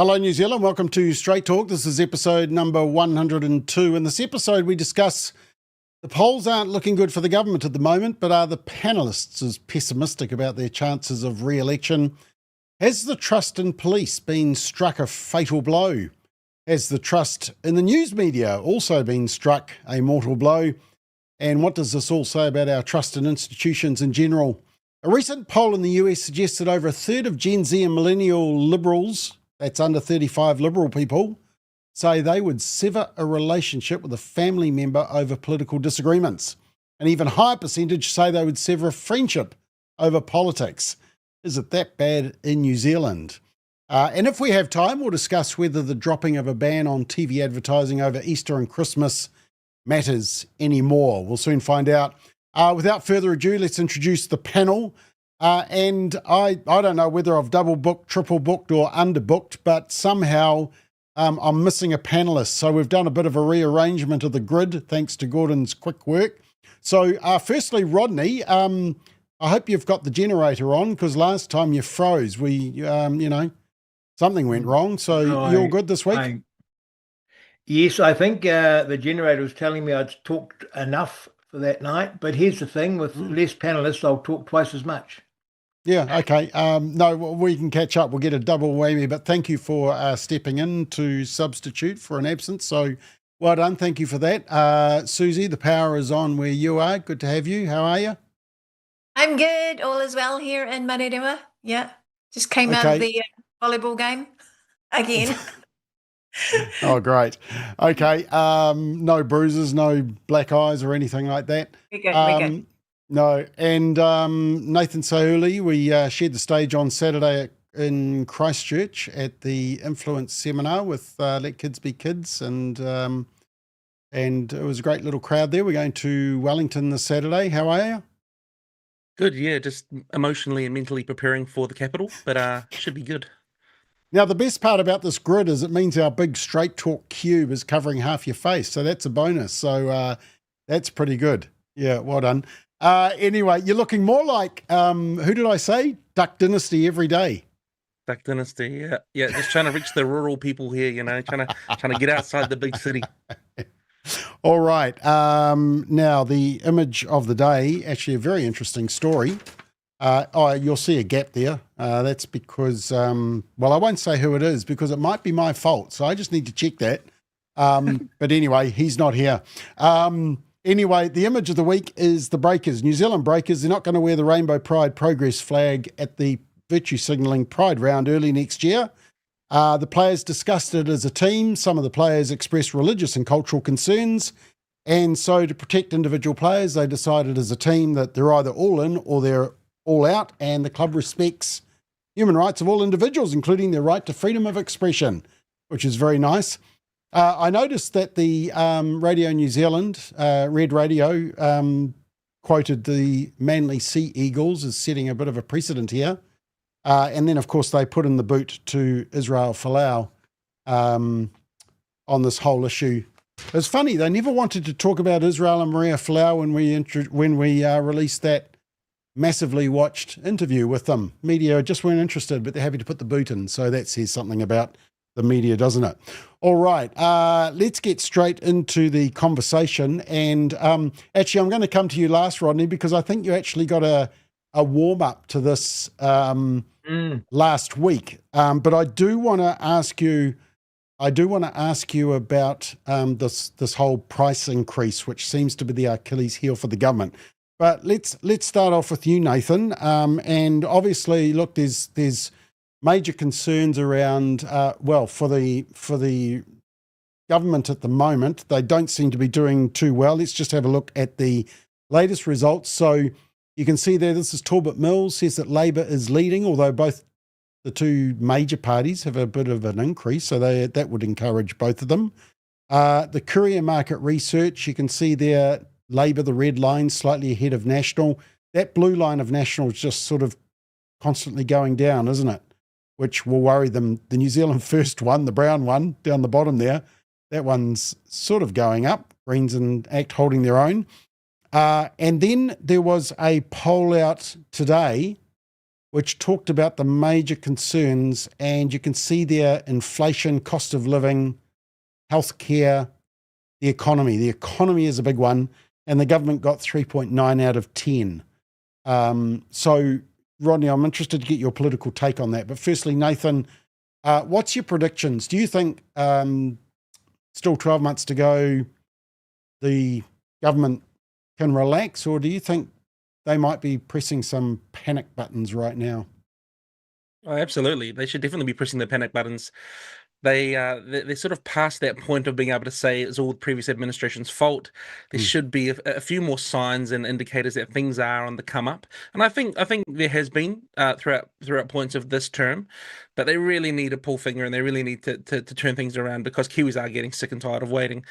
Hello, New Zealand. Welcome to Straight Talk. This is episode number 102. In this episode, we discuss the polls aren't looking good for the government at the moment, but are the panelists as pessimistic about their chances of re-election? Has the trust in police been struck a fatal blow? Has the trust in the news media also been struck a mortal blow? And what does this all say about our trust in institutions in general? A recent poll in the US suggests that over a third of GenZ and Millennial liberals, that's under 35 liberal people, say they would sever a relationship with a family member over political disagreements. An even higher percentage say they would sever a friendship over politics. Is it that bad in New Zealand? And if we have time, we'll discuss whether the dropping of a ban on TV advertising over Easter and Christmas matters anymore. We'll soon find out. Without further ado, let's introduce the panel. And I don't know whether I've double booked, triple booked or underbooked, but somehow I'm missing a panelist. So we've done a bit of a rearrangement of the grid thanks to Gordon's quick work. So firstly, Rodney, I hope you've got the generator on because last time you froze. Something went wrong. So you're good this week? Yes, I think the generator was telling me I'd talked enough for that night. But here's the thing, with less panelists, I'll talk twice as much. Yeah, okay. No, we can catch up. We'll get a double whammy, but thank you for stepping in to substitute for an absence. So well done. Thank you for that. Susie, the power is on where you are. Good to have you. How are you? I'm good. All is well here in Marerua. Yeah. Just came out of the volleyball game again. Oh, great. Okay. No bruises, no black eyes or anything like that. We're good. No. And Nathan Sauli, we shared the stage on Saturday in Christchurch at the Influence Seminar with Let Kids Be Kids. And it was a great little crowd there. We're going to Wellington this Saturday. How are you? Good, yeah. Just emotionally and mentally preparing for the capital, but should be good. Now, the best part about this grid is it means our big Straight Talk cube is covering half your face. So that's a bonus. So that's pretty good. Yeah, well done. Anyway, you're looking more like, who did I say? Duck Dynasty every day. Duck Dynasty, yeah. Yeah, just trying to reach the rural people here, trying to get outside the big city. All right. Now, the image of the day, actually a very interesting story. You'll see a gap there. That's because, I won't say who it is because it might be my fault. So I just need to check that. But anyway, he's not here. Anyway, the image of the week is the Breakers, New Zealand Breakers. They're not going to wear the Rainbow Pride Progress flag at the virtue signalling Pride round early next year. The players discussed it as a team. Some of the players expressed religious and cultural concerns. And so to protect individual players, they decided as a team that they're either all in or they're all out, and the club respects human rights of all individuals, including their right to freedom of expression, which is very nice. I noticed that the Radio New Zealand, Red Radio, quoted the Manly Sea Eagles as setting a bit of a precedent here. And then, of course, they put in the boot to Israel Folau on this whole issue. It's funny, they never wanted to talk about Israel and Maria Folau when we released that massively watched interview with them. Media just weren't interested, but they're happy to put the boot in. So that says something about the media, doesn't it? All right, let's get straight into the conversation. And actually, I'm going to come to you last, Rodney, because I think you actually got a warm-up to this last week. But I do want to ask you about this whole price increase, which seems to be the Achilles heel for the government. But let's start off with you, Nathan. And obviously, look, there's major concerns around for the government at the moment. They don't seem to be doing too well. Let's just have a look at the latest results. So you can see there, this is Talbot Mills, says that Labor is leading, although both the two major parties have a bit of an increase, so that would encourage both of them. The Courier Market Research, you can see there, Labor, the red line, slightly ahead of National. That blue line of National is just sort of constantly going down, isn't it? Which will worry them. The New Zealand First one, the brown one down the bottom there, that one's sort of going up. Greens and ACT holding their own. And then there was a poll out today which talked about the major concerns, and you can see there inflation, cost of living, healthcare, the economy. The economy is a big one, and the government got 3.9 out of 10. So, Rodney, I'm interested to get your political take on that. But firstly, Nathan, what's your predictions? Do you think still 12 months to go, the government can relax, or do you think they might be pressing some panic buttons right now? Oh, absolutely. They should definitely be pressing the panic buttons. They're sort of past that point of being able to say it's all the previous administration's fault. There should be a few more signs and indicators that things are on the come up, and I think there has been throughout points of this term, but they really need to pull finger and they really need to turn things around because Kiwis are getting sick and tired of waiting.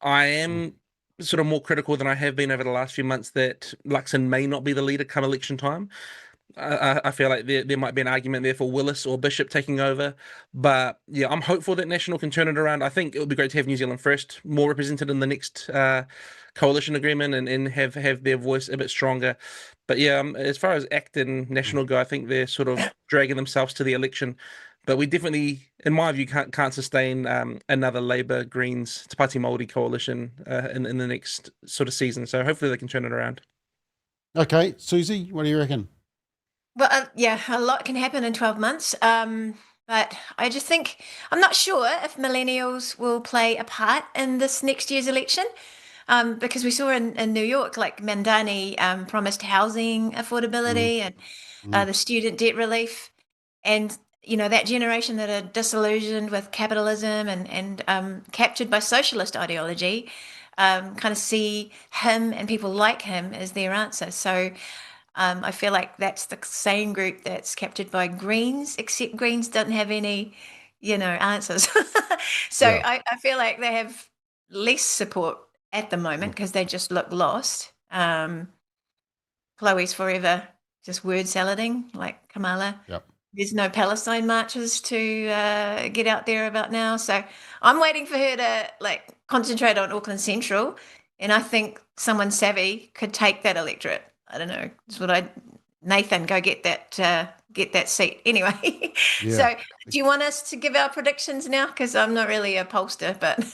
I am sort of more critical than I have been over the last few months that Luxon may not be the leader come election time. I feel like there might be an argument there for Willis or Bishop taking over. But yeah, I'm hopeful that National can turn it around. I think it would be great to have New Zealand First more represented in the next coalition agreement and have their voice a bit stronger. But yeah, as far as ACT and National go, I think they're sort of dragging themselves to the election. But we definitely, in my view, can't sustain another Labour Greens Te Pāti Māori coalition in the next sort of season. So hopefully they can turn it around. Okay, Susie, what do you reckon? Well, yeah, a lot can happen in 12 months. But I just think, I'm not sure if millennials will play a part in this next year's election. Because we saw in New York, like Mandani promised housing affordability and the student debt relief. And, that generation that are disillusioned with capitalism and captured by socialist ideology kind of see him and people like him as their answer. So I feel like that's the same group that's captured by Greens, except Greens doesn't have any, answers. So Yeah. I feel like they have less support at the moment because they just look lost. Chloe's forever just word salading like Kamala. Yep. There's no Palestine marches to get out there about now. So I'm waiting for her to concentrate on Auckland Central. And I think someone savvy could take that electorate. I don't know. It's what Nathan, go get that seat. Anyway, Yeah. So do you want us to give our predictions now? Because I'm not really a pollster, but...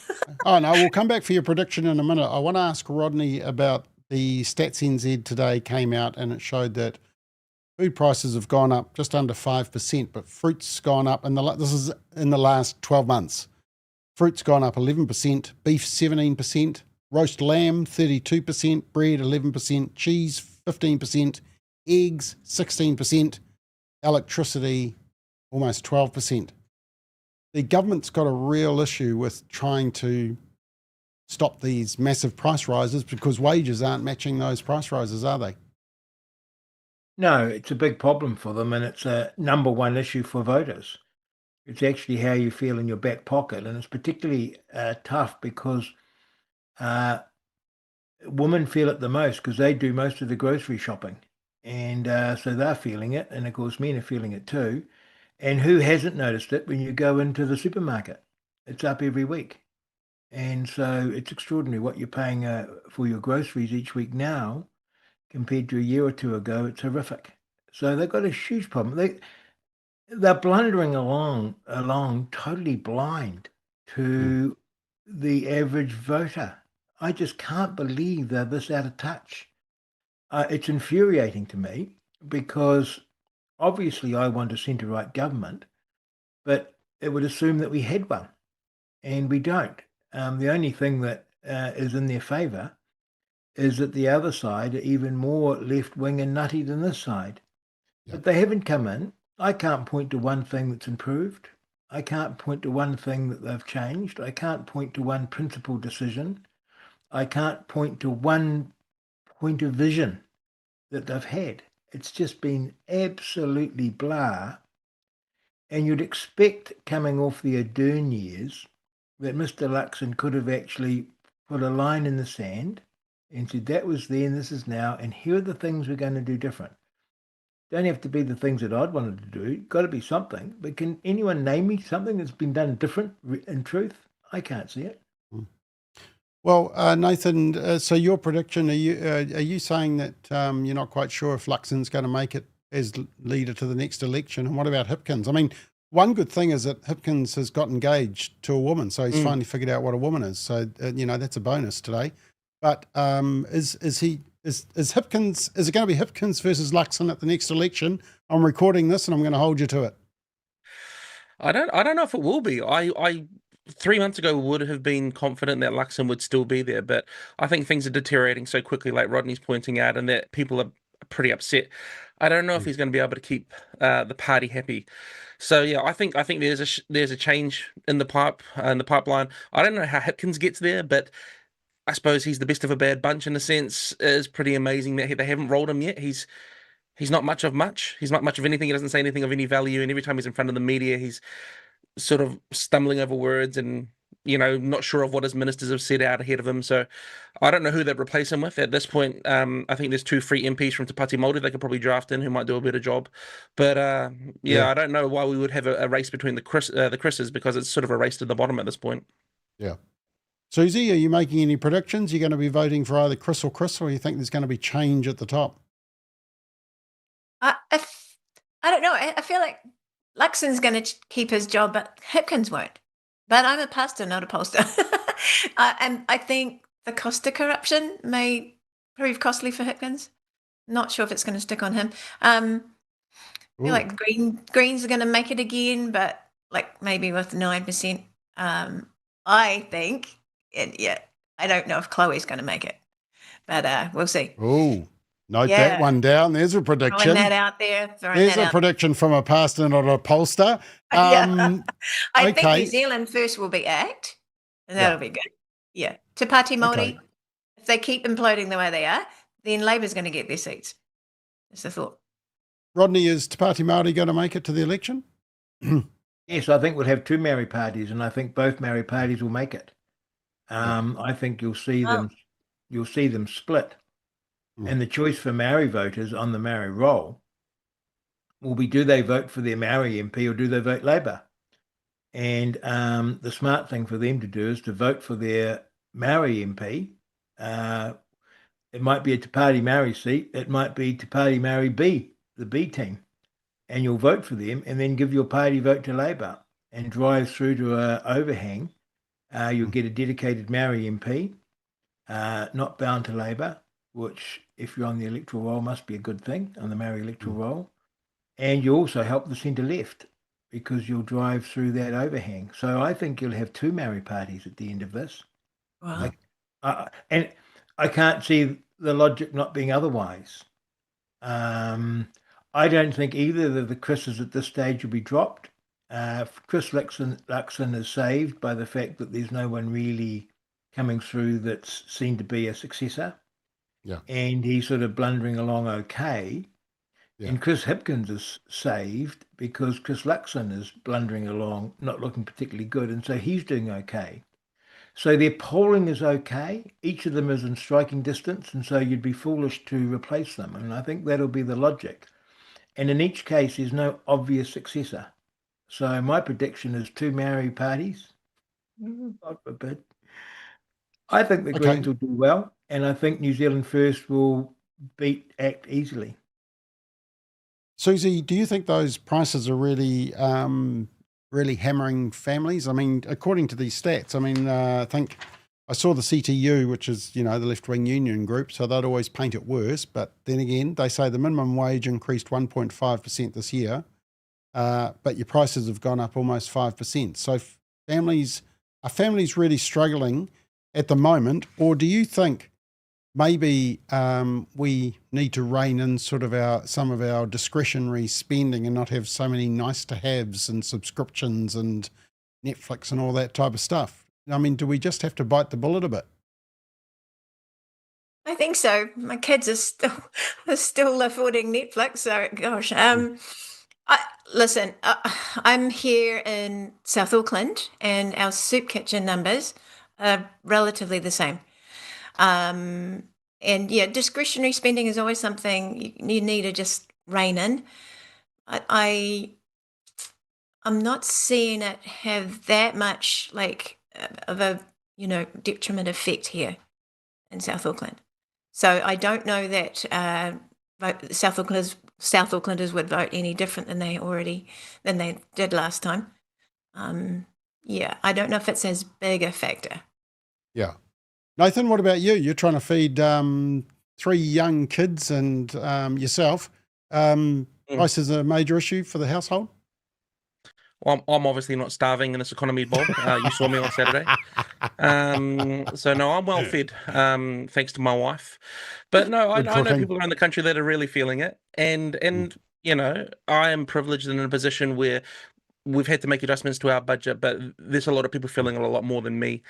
Oh, no, we'll come back for your prediction in a minute. I want to ask Rodney about the Stats NZ today came out and it showed that food prices have gone up just under 5%, but fruit's gone up, and this is in the last 12 months. Fruit's gone up 11%, beef 17%, roast lamb 32%, bread 11%, cheese 15%, eggs 16%, electricity almost 12%. The government's got a real issue with trying to stop these massive price rises because wages aren't matching those price rises, are they? No, it's a big problem for them, and it's a number one issue for voters. It's actually how you feel in your back pocket, and it's particularly tough because women feel it the most because they do most of the grocery shopping, and so they're feeling it, and of course men are feeling it too. And who hasn't noticed it when you go into the supermarket? It's up every week, and so it's extraordinary what you're paying for your groceries each week now compared to a year or two ago. It's horrific. So they've got a huge problem. They're blundering along totally blind to the average voter. I just can't believe they're this out of touch. It's infuriating to me because obviously I want a centre-right government, but it would assume that we had one, and we don't. The only thing that is in their favour is that the other side are even more left-wing and nutty than this side. Yep. But they haven't come in. I can't point to one thing that's improved. I can't point to one thing that they've changed. I can't point to one principal decision. I can't point to one point of vision that they've had. It's just been absolutely blah. And you'd expect, coming off the Ardern years, that Mr. Luxon could have actually put a line in the sand and said, that was then, this is now, and here are the things we're going to do different. Don't have to be the things that I'd wanted to do. Got to be something. But can anyone name me something that's been done different in truth? I can't see it. Well, Nathan, so your prediction, are you saying that you're not quite sure if Luxon's going to make it as leader to the next election? And what about Hipkins? I mean, one good thing is that Hipkins has got engaged to a woman, so he's finally figured out what a woman is. So that's a bonus today. But is Hipkins? Is it going to be Hipkins versus Luxon at the next election? I'm recording this, and I'm going to hold you to it. I don't know if it will be. I 3 months ago would have been confident that Luxon would still be there, but I think things are deteriorating so quickly, like Rodney's pointing out, and that people are pretty upset. I don't know if he's going to be able to keep the party happy. So yeah, I think there's a change in the pipeline. I don't know how Hipkins gets there, but I suppose he's the best of a bad bunch in a sense. It's pretty amazing that they haven't rolled him yet. He's not much of much. He's not much of anything. He doesn't say anything of any value, and every time he's in front of the media, he's sort of stumbling over words and not sure of what his ministers have said out ahead of him. So I don't know who they'd replace him with at this point. I think there's 2 free MPs from Te Pāti Māori they could probably draft in who might do a better job. But Yeah. I don't know why we would have a race between the Chris's, because it's sort of a race to the bottom at this point. Yeah. Susie, are you making any predictions? You're going to be voting for either Chris, or you think there's going to be change at the top? I don't know. I feel like Luxon's going to keep his job, but Hipkins won't. But I'm a pastor, not a pollster. And I think the cost of corruption may prove costly for Hipkins. Not sure if it's going to stick on him. I feel like Greens are going to make it again, but like maybe with 9%. I think, I don't know if Chloe's going to make it, but we'll see. Oh, note that one down. There's a prediction. Throwing that out there. There's a prediction from a pastor, not a pollster. I think New Zealand First will be ACT, and that'll be good. Yeah. Te Pāti Māori, if they keep imploding the way they are, then Labour's going to get their seats. That's the thought. Rodney, is Te Pāti Māori going to make it to the election? Yes, I think we'll have 2 Maori parties, and I think both Maori parties will make it. I think you'll see them. You'll see them split, and the choice for Maori voters on the Maori roll will be: do they vote for their Maori MP or do they vote Labour? And the smart thing for them to do is to vote for their Maori MP. It might be a Te Pāti Maori seat. It might be Te Pāti Maori B, the B team. And you'll vote for them and then give your party vote to Labour and drive through to an overhang. You'll get a dedicated Maori MP, not bound to Labour, which, if you're on the electoral roll, must be a good thing on the Maori electoral roll. And you also help the centre left because you'll drive through that overhang. So I think you'll have 2 Maori parties at the end of this. Wow. And I can't see the logic not being otherwise. I don't think either of the Chris's at this stage will be dropped. Chris Luxon is saved by the fact that there's no one really coming through that's seen to be a successor. Yeah. And he's sort of blundering along okay. Yeah. And Chris Hipkins is saved because Chris Luxon is blundering along, not looking particularly good, and so he's doing okay. So their polling is okay. Each of them is in striking distance, and so you'd be foolish to replace them. And I think that'll be the logic. And in each case, there's no obvious successor. So my prediction is 2 Maori parties. God forbid. I think the Greens will do well, and I think New Zealand First will beat ACT easily. Susie, do you think those prices are really hammering families? I mean, according to these stats, I think I saw the CTU, which is, the left-wing union group, so they'd always paint it worse. But then again, they say the minimum wage increased 1.5% this year, but your prices have gone up almost 5%. So are families really struggling at the moment, or do you think maybe we need to rein in sort of some of our discretionary spending and not have so many nice-to-haves and subscriptions and Netflix and all that type of stuff? I mean, do we just have to bite the bullet a bit? I think so. My kids are still affording Netflix. So, gosh. Listen, I'm here in South Auckland, and our soup kitchen numbers are relatively the same. And yeah, discretionary spending is always something you need to just rein in. I'm not seeing it have that much of a detriment effect here in South Auckland. So I don't know that vote, South Aucklanders would vote any different than they did last time. Yeah, I don't know if it's as big a factor. Yeah. Nathan, what about you? You're trying to feed 3 young kids and yourself. Price is a major issue for the household? Well, I'm obviously not starving in this economy, Bob. You saw me on Saturday. So no, I'm well fed, thanks to my wife. But no, I Good know cooking. people around the country that are really feeling it, and you know, I am privileged and in a position where we've had to make adjustments to our budget, but there's a lot of people feeling it a lot more than me.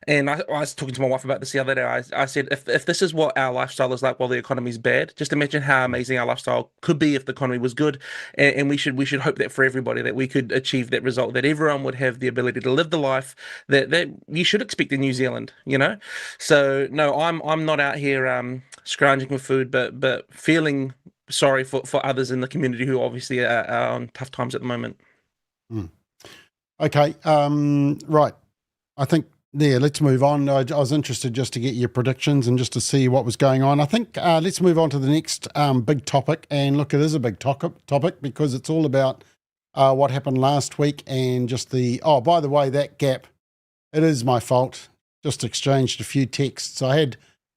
And I was talking to my wife about this the other day. I said, if this is what our lifestyle is like while the economy's bad, just imagine how amazing our lifestyle could be if the economy was good. And we should hope that for everybody that we could achieve that result, that everyone would have the ability to live the life that you should expect in New Zealand, you know? So no, I'm not out here scrounging for food, but feeling sorry for others in the community who obviously are on tough times at the moment. Okay, right. I think, let's move on. I was interested just to get your predictions and just to see what was going on. I think let's move on to the next big topic. And look, it is a big topic because it's all about what happened last week and just by the way, that gap, it is my fault. Just exchanged a few texts. I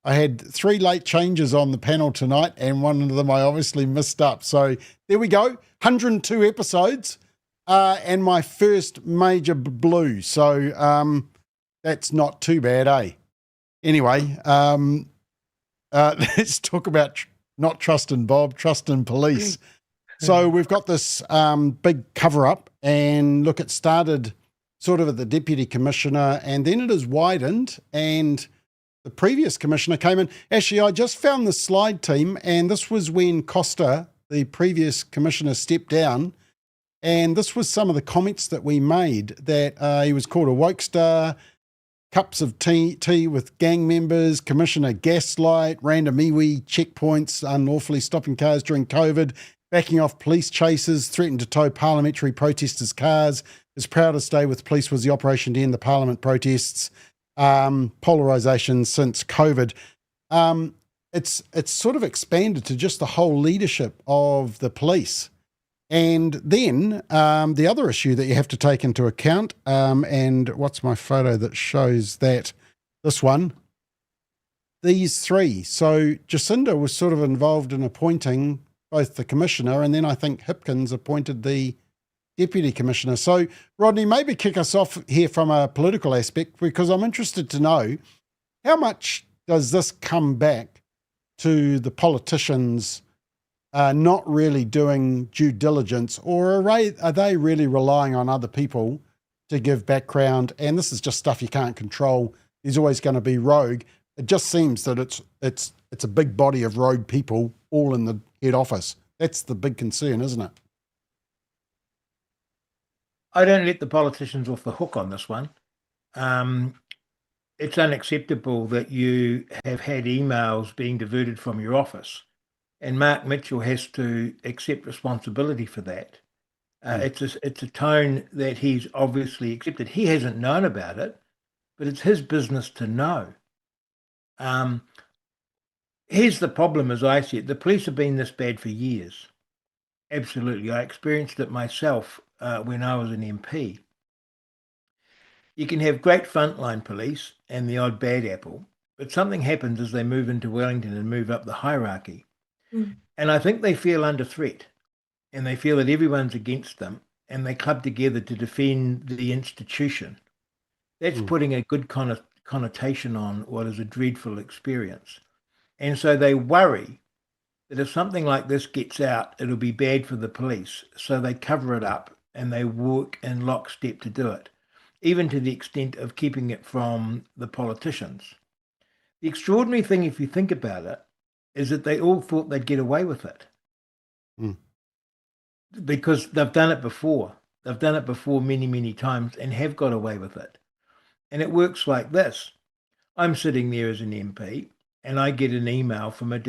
had 3 late changes on the panel tonight and one of them I obviously missed up. So there we go, 102 episodes and my first major blue. So that's not too bad, eh? Anyway, let's talk about not trusting Bob, trusting police. So we've got this big cover-up, and look, it started sort of at the Deputy Commissioner, and then it has widened, and the previous Commissioner came in. Actually, I just found the slide, team, and this was when Costa, the previous Commissioner, stepped down, and this was some of the comments that we made, that he was called a wokester, cups of tea with gang members, Commissioner gaslight, random iwi, checkpoints, unlawfully stopping cars during COVID, backing off police chases, threatened to tow parliamentary protesters' cars, is proud to stay with police, was the operation to end the parliament protests, polarisation since COVID. It's sort of expanded to just the whole leadership of the police. And then the other issue that you have to take into account, and what's my photo that shows that, this one, these 3. So Jacinda was sort of involved in appointing both the Commissioner, and then I think Hipkins appointed the Deputy Commissioner. So Rodney, maybe kick us off here from a political aspect, because I'm interested to know, how much does this come back to the politicians not really doing due diligence, or are they really relying on other people to give background? And this is just stuff you can't control. There's always going to be rogue. It just seems that it's a big body of rogue people all in the head office. That's the big concern, isn't it? I don't let the politicians off the hook on this one. It's unacceptable that you have had emails being diverted from your office. And Mark Mitchell has to accept responsibility for that. It's a tone that he's obviously accepted. He hasn't known about it, but it's his business to know. Here's the problem, as I see it. The police have been this bad for years. Absolutely. I experienced it myself when I was an MP. You can have great frontline police and the odd bad apple, but something happens as they move into Wellington and move up the hierarchy. And I think they feel under threat, and they feel that everyone's against them, and they club together to defend the institution. That's putting a good connotation on what is a dreadful experience. And so they worry that if something like this gets out, it'll be bad for the police. So they cover it up, and they work in lockstep to do it, even to the extent of keeping it from the politicians. The extraordinary thing, if you think about it, is that they all thought they'd get away with it. Because they've done it before. They've done it before many, many times and have got away with it. And it works like this. I'm sitting there as an MP and I get an email from a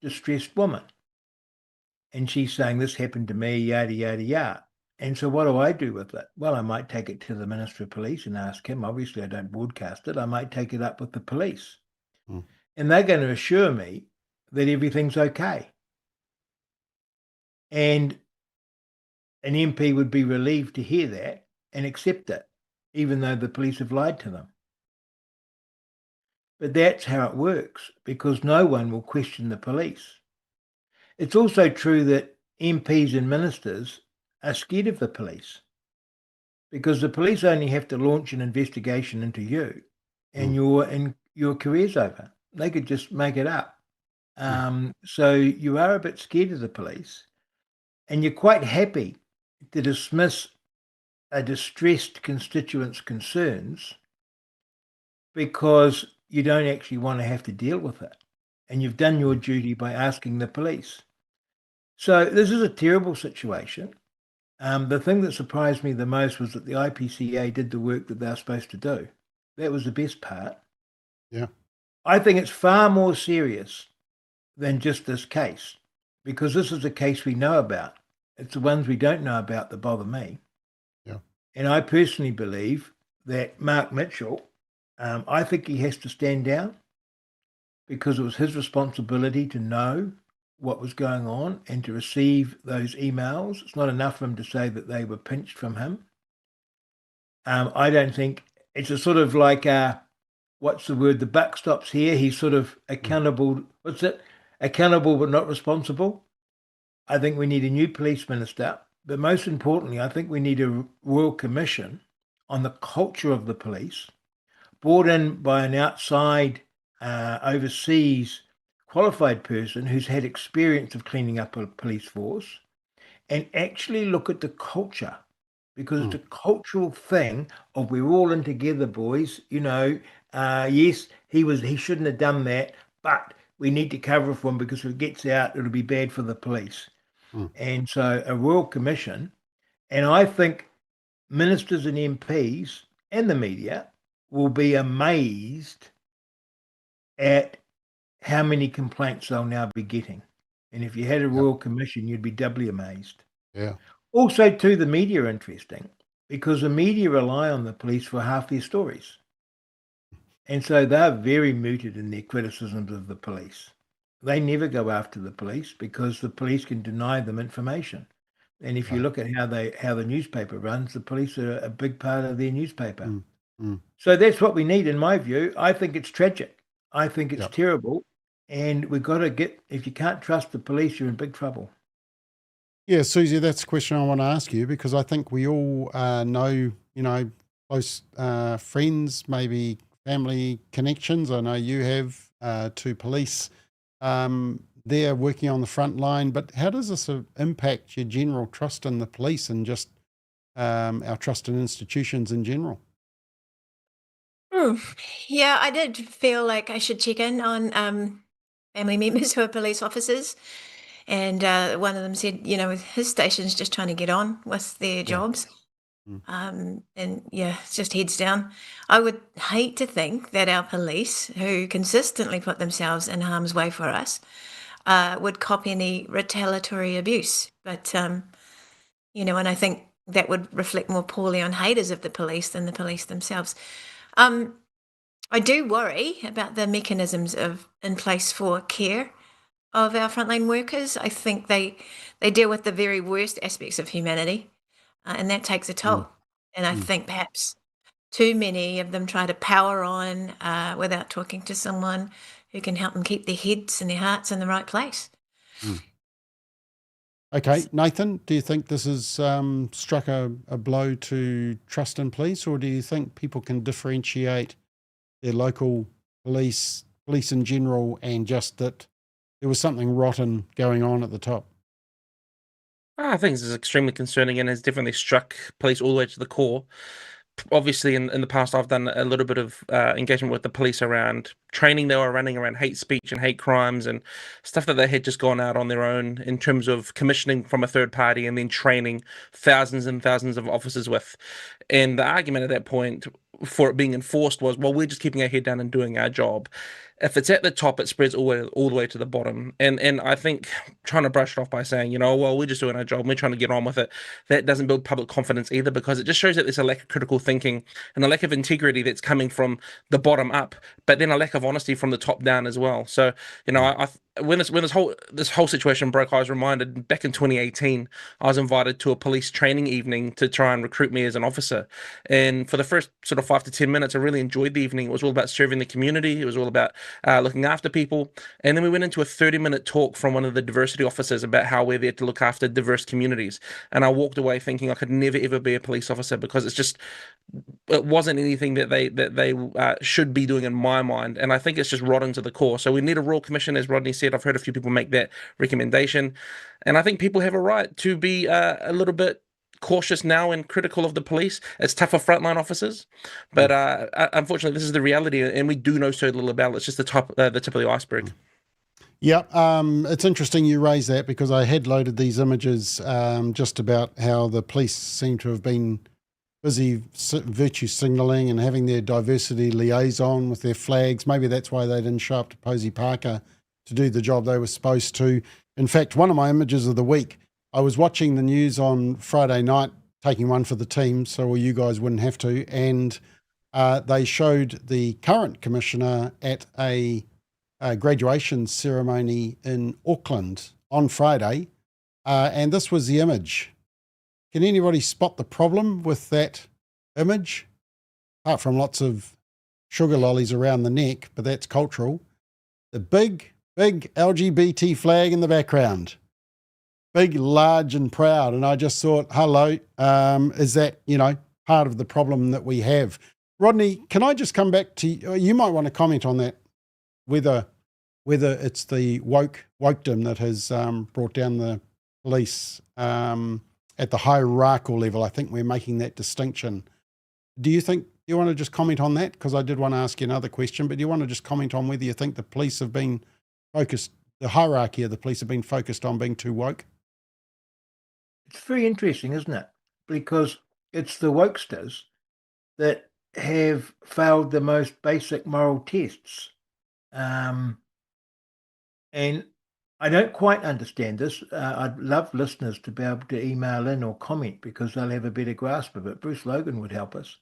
distressed woman. And she's saying, this happened to me, yada, yada, yada. And so what do I do with it? Well, I might take it to the Minister of Police and ask him. Obviously, I don't broadcast it. I might take it up with the police. And they're going to assure me that everything's okay. And an MP would be relieved to hear that and accept it, even though the police have lied to them. But that's how it works, because no one will question the police. It's also true that MPs and ministers are scared of the police, because the police only have to launch an investigation into you and your career's over. They could just make it up. So you are a bit scared of the police, and you're quite happy to dismiss a distressed constituent's concerns because you don't actually want to have to deal with it. And you've done your duty by asking the police. So this is a terrible situation. The thing that surprised me the most was that the IPCA did the work that they're supposed to do. That was the best part. Yeah. I think it's far more serious than just this case, because this is a case we know about. It's the ones we don't know about that bother me. Yeah. And I personally believe that Mark Mitchell, I think he has to stand down, because it was his responsibility to know what was going on and to receive those emails. It's not enough for him to say that they were pinched from him. I don't think it's a sort of like what's the word? The buck stops here. He's sort of accountable. What's it? Accountable but not responsible. I think we need a new police minister, but most importantly, I think we need a royal commission on the culture of the police, brought in by an outside overseas qualified person who's had experience of cleaning up a police force, and actually look at the culture, because it's a cultural thing of we're all in together, boys. Yes, he shouldn't have done that, but we need to cover for him, because if it gets out, it'll be bad for the police. And so a royal commission, and I think ministers and MPs and the media will be amazed at how many complaints they'll now be getting. And if you had a royal commission, you'd be doubly amazed. Yeah. Also, too, the media are interesting, because the media rely on the police for half their stories. And so they're very muted in their criticisms of the police. They never go after the police because the police can deny them information. And if you look at how the newspaper runs, the police are a big part of their newspaper. So that's what we need, in my view. I think it's tragic. I think it's terrible. And we've got to if you can't trust the police, you're in big trouble. Yeah, Susie, that's a question I want to ask you, because I think we all know, close friends, maybe family connections. I know you have to police. They're working on the front line, but how does this impact your general trust in the police and just our trust in institutions in general? Yeah, I did feel like I should check in on family members who are police officers. And one of them said, his station's just trying to get on with their jobs. And yeah, it's just heads down. I would hate to think that our police, who consistently put themselves in harm's way for us, would cop any retaliatory abuse. But, and I think that would reflect more poorly on haters of the police than the police themselves. I do worry about the mechanisms in place for care of our frontline workers. I think they deal with the very worst aspects of humanity, and that takes a toll. And I think perhaps too many of them try to power on without talking to someone who can help them keep their heads and their hearts in the right place. Okay, Nathan, do you think this has struck a blow to trust in police, or do you think people can differentiate their local police in general, and just that there was something rotten going on at the top? I think this is extremely concerning and has definitely struck police all the way to the core. Obviously, in the past, I've done a little bit of engagement with the police around training they were running around hate speech and hate crimes and stuff that they had just gone out on their own in terms of commissioning from a third party and then training thousands and thousands of officers with. And the argument at that point for it being enforced was, well, we're just keeping our head down and doing our job. if it's at the top, it spreads all the way to the bottom. And I think trying to brush it off by saying, well, we're just doing our job, and we're trying to get on with it, that doesn't build public confidence either, because it just shows that there's a lack of critical thinking and a lack of integrity that's coming from the bottom up, but then a lack of honesty from the top down as well. So, when this whole situation broke, I was reminded back in 2018, I was invited to a police training evening to try and recruit me as an officer. And for the first sort of 5 to 10 minutes, I really enjoyed the evening. It was all about serving the community. It was all about looking after people. And then we went into a 30-minute talk from one of the diversity officers about how we're there to look after diverse communities. And I walked away thinking I could never ever be a police officer, because it wasn't anything that they should be doing in my mind. And I think it's just rotten to the core. So we need a Royal Commission, as Rodney said. I've heard a few people make that recommendation. And I think people have a right to be a little bit cautious now and critical of the police. It's tough for frontline officers, but unfortunately, this is the reality, and we do know so little about it. It's just the tip of the iceberg. Yeah, it's interesting you raise that, because I had loaded these images just about how the police seem to have been busy virtue signalling and having their diversity liaison with their flags. Maybe that's why they didn't show up to Posey Parker to do the job they were supposed to. In fact, one of my images of the week, I was watching the news on Friday night, taking one for the team, so you guys wouldn't have to, and they showed the current commissioner at a graduation ceremony in Auckland on Friday, and this was the image. Can anybody spot the problem with that image? Apart from lots of sugar lollies around the neck, but that's cultural. The big LGBT flag in the background. Big, large and proud. And I just thought, hello, is that, part of the problem that we have? Rodney, can I just come back to you? You might want to comment on that, whether it's the wokedom that has brought down the police at the hierarchical level. I think we're making that distinction. Do you want to just comment on that? Because I did want to ask you another question, but do you want to just comment on whether you think the police have been focused, the hierarchy of the police have been focused on being too woke? It's very interesting, isn't it? Because it's the wokesters that have failed the most basic moral tests. And I don't quite understand this. I'd love listeners to be able to email in or comment, because they'll have a better grasp of it. Bruce Logan would help us.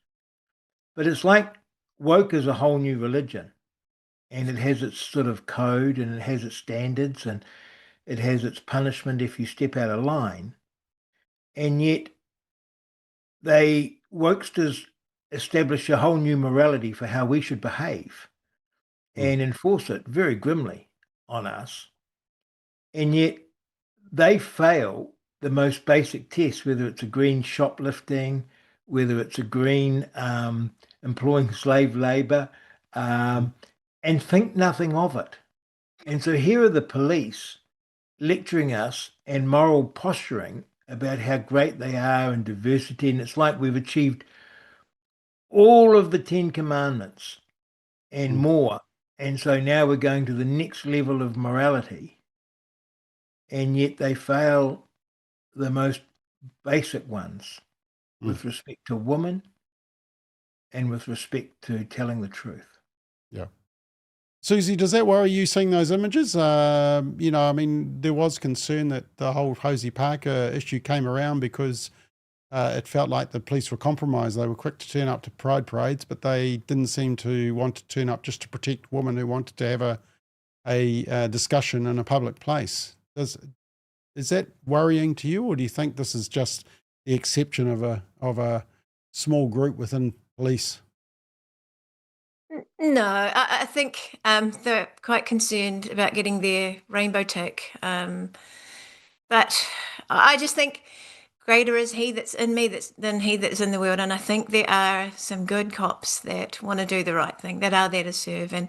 But it's like woke is a whole new religion, and it has its sort of code, and it has its standards, and it has its punishment if you step out of line. And yet wokesters establish a whole new morality for how we should behave and enforce it very grimly on us. And yet they fail the most basic tests, whether it's a green shoplifting, whether it's a green employing slave labor, and think nothing of it. And so here are the police lecturing us and moral posturing about how great they are and diversity. And it's like we've achieved all of the 10 commandments and more. And so now we're going to the next level of morality. And yet they fail the most basic ones with respect to women and with respect to telling the truth. Yeah. Susie, does that worry you, seeing those images? There was concern that the whole Posey Parker issue came around because it felt like the police were compromised. They were quick to turn up to pride parades, but they didn't seem to want to turn up just to protect women who wanted to have a discussion in a public place. Is that worrying to you, or do you think this is just the exception of a small group within police? No, I think they're quite concerned about getting their rainbow tick. But I just think greater is he that's in me than he that's in the world. And I think there are some good cops that want to do the right thing, that are there to serve. And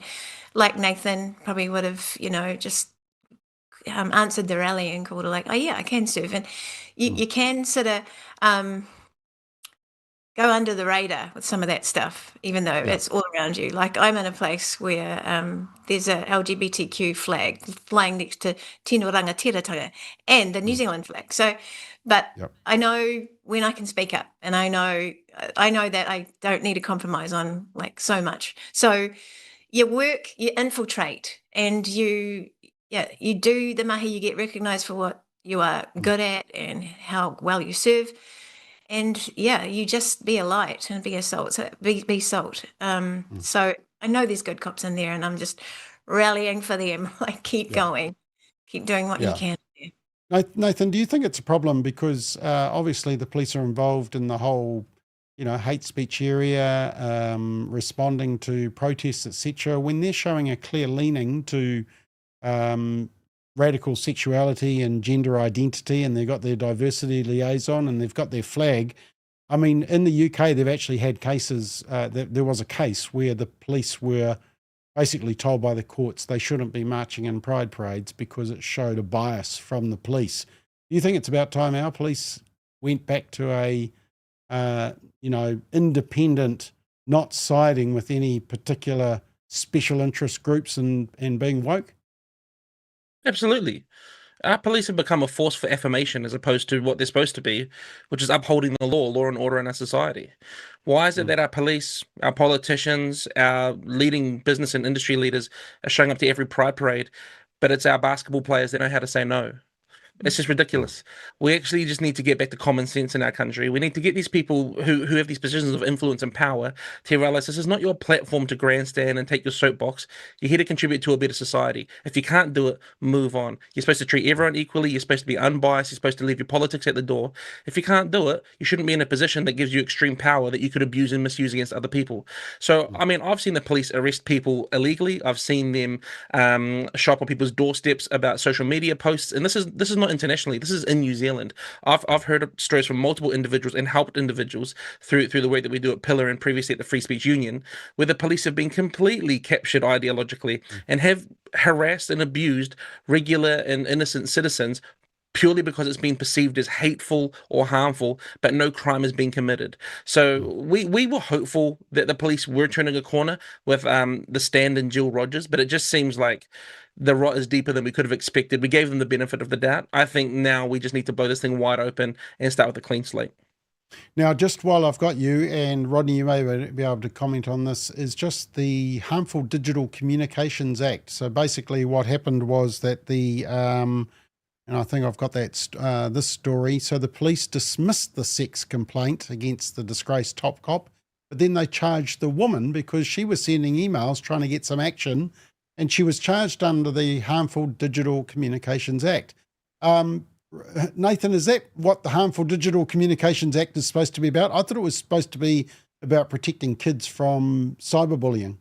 like Nathan probably would have, just answered the rallying call to like, oh yeah, I can serve. And you can sort of go under the radar with some of that stuff, even though it's all around you. Like I'm in a place where there's a LGBTQ flag flying next to Tino Rangatiratanga and the New Zealand flag. So, but I know when I can speak up, and I know that I don't need to compromise on like so much. So you work, you infiltrate, and you do the mahi. You get recognised for what you are good at and how well you serve. And you just be a light and be a salt. So be salt. So I know there's good cops in there, and I'm just rallying for them. Like, keep going, keep doing what you can. Nathan, do you think it's a problem because obviously the police are involved in the whole, hate speech area, responding to protests, etc. When they're showing a clear leaning to radical sexuality and gender identity, and they've got their diversity liaison and they've got their flag. I mean, in the UK, they've actually had cases. There was a case where the police were basically told by the courts they shouldn't be marching in pride parades because it showed a bias from the police. Do you think it's about time our police went back to a, independent, not siding with any particular special interest groups and being woke? Absolutely. Our police have become a force for affirmation as opposed to what they're supposed to be, which is upholding the law and order in our society. Why is it that our police, our politicians, our leading business and industry leaders are showing up to every pride parade, but it's our basketball players that know how to say no? It's just ridiculous. We actually just need to get back to common sense in our country. We need to get these people who have these positions of influence and power to realize this is not your platform to grandstand and take your soapbox. You're here to contribute to a better society. If you can't do it, move on. You're supposed to treat everyone equally. You're supposed to be unbiased. You're supposed to leave your politics at the door. If you can't do it, you shouldn't be in a position that gives you extreme power that you could abuse and misuse against other people. So, I mean, I've seen the police arrest people illegally. I've seen them show up on people's doorsteps about social media posts. And this is not internationally. This is in New Zealand. I've heard of stories from multiple individuals and helped individuals through the way that we do at Pillar and previously at the Free Speech Union, where the police have been completely captured ideologically and have harassed and abused regular and innocent citizens purely because it's been perceived as hateful or harmful, but no crime has been committed. So we were hopeful that the police were turning a corner with the stand and Jill Rogers, but it just seems like the rot is deeper than we could have expected. We gave them the benefit of the doubt. I think now we just need to blow this thing wide open and start with a clean slate. Now, just while I've got you, and Rodney, you may be able to comment on this, is just the Harmful Digital Communications Act. So basically what happened was that and I think I've got that this story. So the police dismissed the sex complaint against the disgraced top cop, but then they charged the woman because she was sending emails trying to get some action, and she was charged under the Harmful Digital Communications Act. Nathan, is that what the Harmful Digital Communications Act is supposed to be about? I thought it was supposed to be about protecting kids from cyberbullying.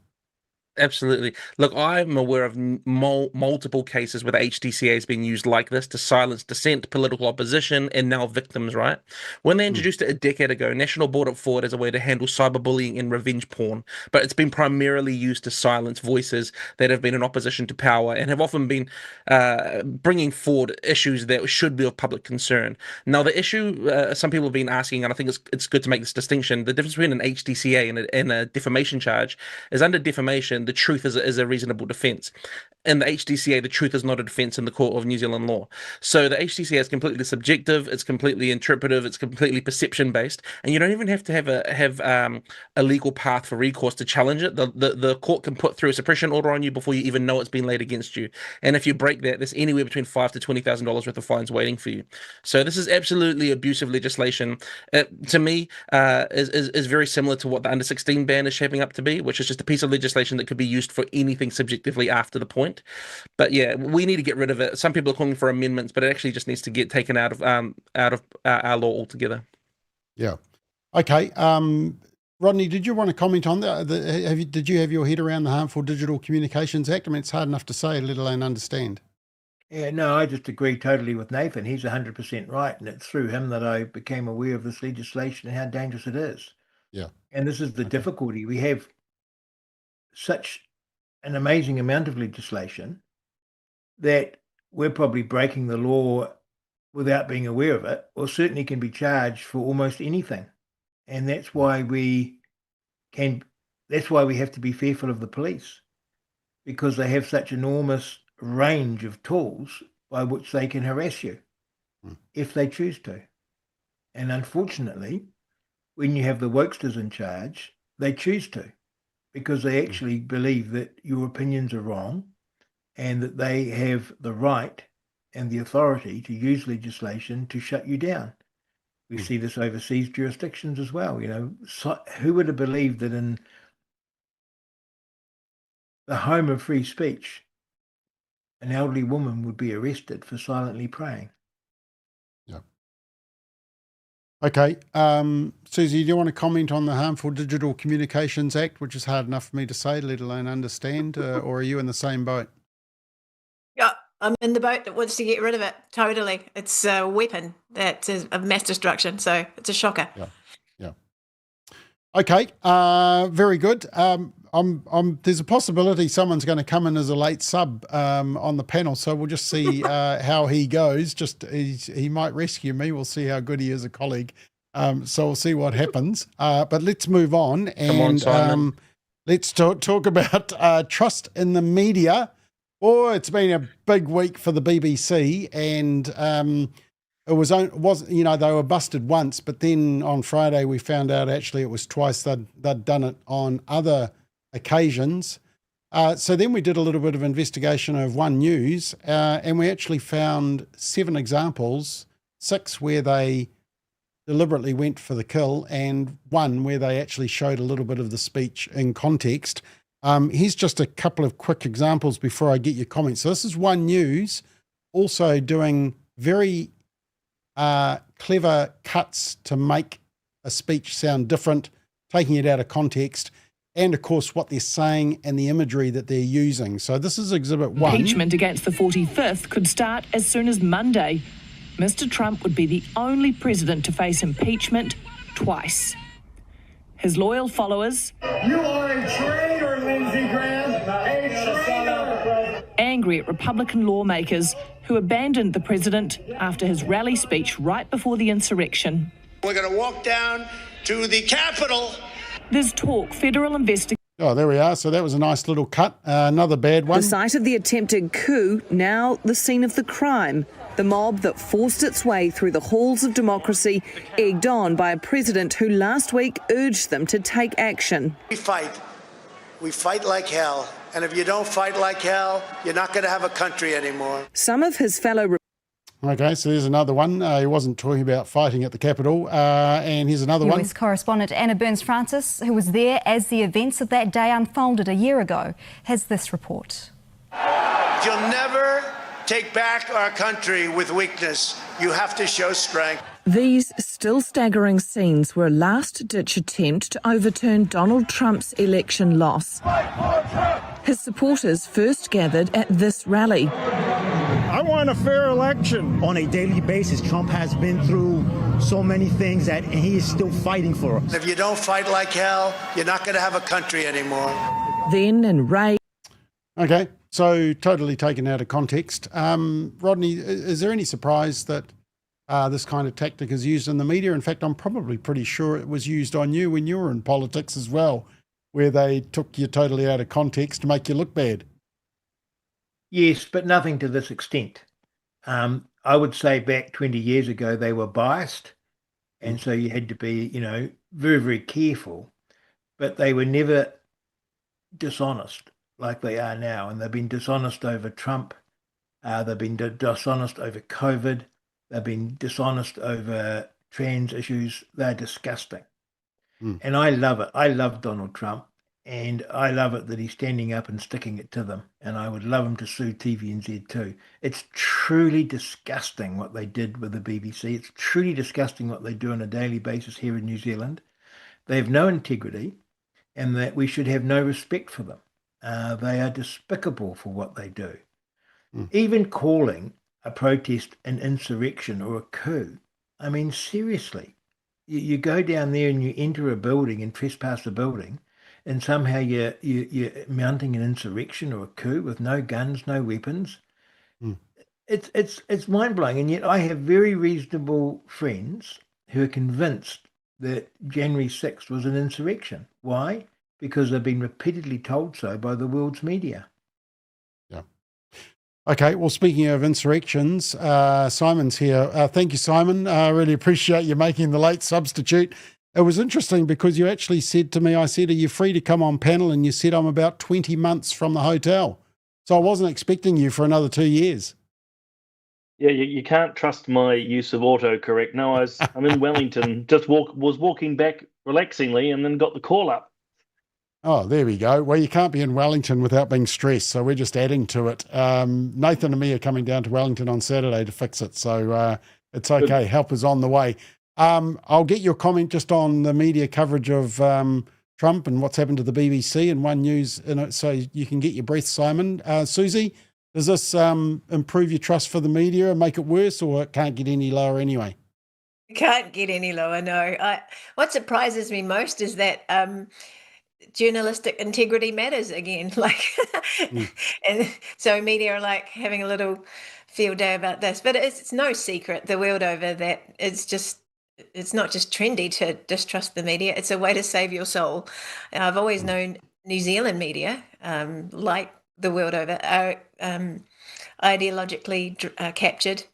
Absolutely. Look, I'm aware of multiple cases where the HDCA has been used like this to silence dissent, political opposition, and now victims, right? When they introduced it a decade ago, National brought it forward as a way to handle cyberbullying and revenge porn, but it's been primarily used to silence voices that have been in opposition to power and have often been bringing forward issues that should be of public concern. Now, the issue some people have been asking, and I think it's good to make this distinction, the difference between an HDCA and a defamation charge is under defamation, the truth is a reasonable defence. In the HDCA, the truth is not a defence in the court of New Zealand law. So the HDCA is completely subjective, it's completely interpretive, it's completely perception-based, and you don't even have to have a legal path for recourse to challenge it. The court can put through a suppression order on you before you even know it's been laid against you. And if you break that, there's anywhere between $5,000 to $20,000 worth of fines waiting for you. So this is absolutely abusive legislation. To me, is very similar to what the under 16 ban is shaping up to be, which is just a piece of legislation that could be used for anything subjectively after the point. But yeah, we need to get rid of it. Some people are calling for amendments, but it actually just needs to get taken out of our law altogether. Yeah. Okay. Rodney, did you want to comment on that? Did you have your head around the Harmful Digital Communications Act? I mean, it's hard enough to say, let alone understand. Yeah, no, I just agree totally with Nathan. He's 100% right. And it's through him that I became aware of this legislation and how dangerous it is. Yeah. And this is the difficulty. We have such an amazing amount of legislation that we're probably breaking the law without being aware of it, or certainly can be charged for almost anything. And that's why we have to be fearful of the police, because they have such enormous range of tools by which they can harass you if they choose to. And unfortunately, when you have the wokesters in charge, they choose to. because they actually believe that your opinions are wrong and that they have the right and the authority to use legislation to shut you down. We see this overseas jurisdictions as well. So who would have believed that in the home of free speech, an elderly woman would be arrested for silently praying? Yeah. Okay. Susie, do you want to comment on the Harmful Digital Communications Act, which is hard enough for me to say, let alone understand, or are you in the same boat? Yeah, I'm in the boat that wants to get rid of it. Totally. It's a weapon that is of mass destruction. So it's a shocker. Yeah. Okay. Very good. There's a possibility someone's going to come in as a late sub on the panel, so we'll just see how he goes. He might rescue me. We'll see how good he is a colleague. So we'll see what happens. But let's move on and Simon. let's talk about trust in the media. Oh, it's been a big week for the BBC, and it was they were busted once, but then on Friday we found out actually it was twice they'd done it on other occasions. So then we did a little bit of investigation of One News, and we actually found 7 examples, 6 where they deliberately went for the kill, and 1 where they actually showed a little bit of the speech in context. Here's just a couple of quick examples before I get your comments. So this is One News also doing very clever cuts to make a speech sound different, taking it out of context, and of course what they're saying and the imagery that they're using. So this is Exhibit 1. Impeachment against the 45th could start as soon as Monday. Mr. Trump would be the only president to face impeachment twice. His loyal followers, "You are a traitor, Lindsey Graham, a traitor!" angry at Republican lawmakers who abandoned the president after his rally speech right before the insurrection. We're going to walk down to the Capitol. There's talk federal investigators. Oh, there we are. So that was a nice little cut. Another bad one. The site of the attempted coup, now the scene of the crime. The mob that forced its way through the halls of democracy, egged on by a president who last week urged them to take action. We fight. We fight like hell. And if you don't fight like hell, you're not going to have a country anymore. Some of his fellow... Okay, so there's another one. He wasn't talking about fighting at the Capitol. And here's another one. US correspondent Anna Burns-Francis, who was there as the events of that day unfolded a year ago, has this report. You'll never take back our country with weakness. You have to show strength. These still staggering scenes were a last-ditch attempt to overturn Donald Trump's election loss. His supporters first gathered at this rally. I want a fair election. On a daily basis, Trump has been through so many things and he is still fighting for us. If you don't fight like hell, you're not going to have a country anymore. Then in rage... Okay, so totally taken out of context. Rodney, is there any surprise that this kind of tactic is used in the media? In fact, I'm probably pretty sure it was used on you when you were in politics as well, where they took you totally out of context to make you look bad. Yes, but nothing to this extent. I would say back 20 years ago, they were biased. And so you had to be, very, very careful. But they were never dishonest like they are now. And they've been dishonest over Trump. They've been dishonest over COVID. They've been dishonest over trans issues. They're disgusting. And I love it. I love Donald Trump. And I love it that he's standing up and sticking it to them. And I would love him to sue TVNZ too. It's truly disgusting what they did with the BBC. It's truly disgusting what they do on a daily basis here in New Zealand. They have no integrity, and that we should have no respect for them. They are despicable for what they do. Even calling a protest an insurrection or a coup. I mean, seriously, you go down there and you enter a building and trespass a building, and somehow you're mounting an insurrection or a coup with no guns, no weapons. It's mind-blowing. And yet I have very reasonable friends who are convinced that January 6th was an insurrection. Why? Because they've been repeatedly told so by the world's media. Yeah. Okay, well, speaking of insurrections, Simon's here. Thank you, Simon. I really appreciate you making the late substitute. It was interesting because you actually said to me, I said, are you free to come on panel? And you said, I'm about 20 months from the hotel. So I wasn't expecting you for another 2 years. Yeah, you can't trust my use of autocorrect. No, I'm in Wellington, was walking back relaxingly and then got the call up. Oh, there we go. Well, you can't be in Wellington without being stressed, so we're just adding to it. Nathan and me are coming down to Wellington on Saturday to fix it, so it's okay. Good. Help is on the way. I'll get your comment just on the media coverage of Trump and what's happened to the BBC and One News, so you can get your breath, Simon. Susie, does this improve your trust for the media and make it worse, or it can't get any lower anyway? It can't get any lower, no. What surprises me most is that journalistic integrity matters again. And so media are like having a little field day about this, but it's no secret the world over that it's not just trendy to distrust the media. It's a way to save your soul. I've always known New Zealand media, like the world over, are ideologically captured.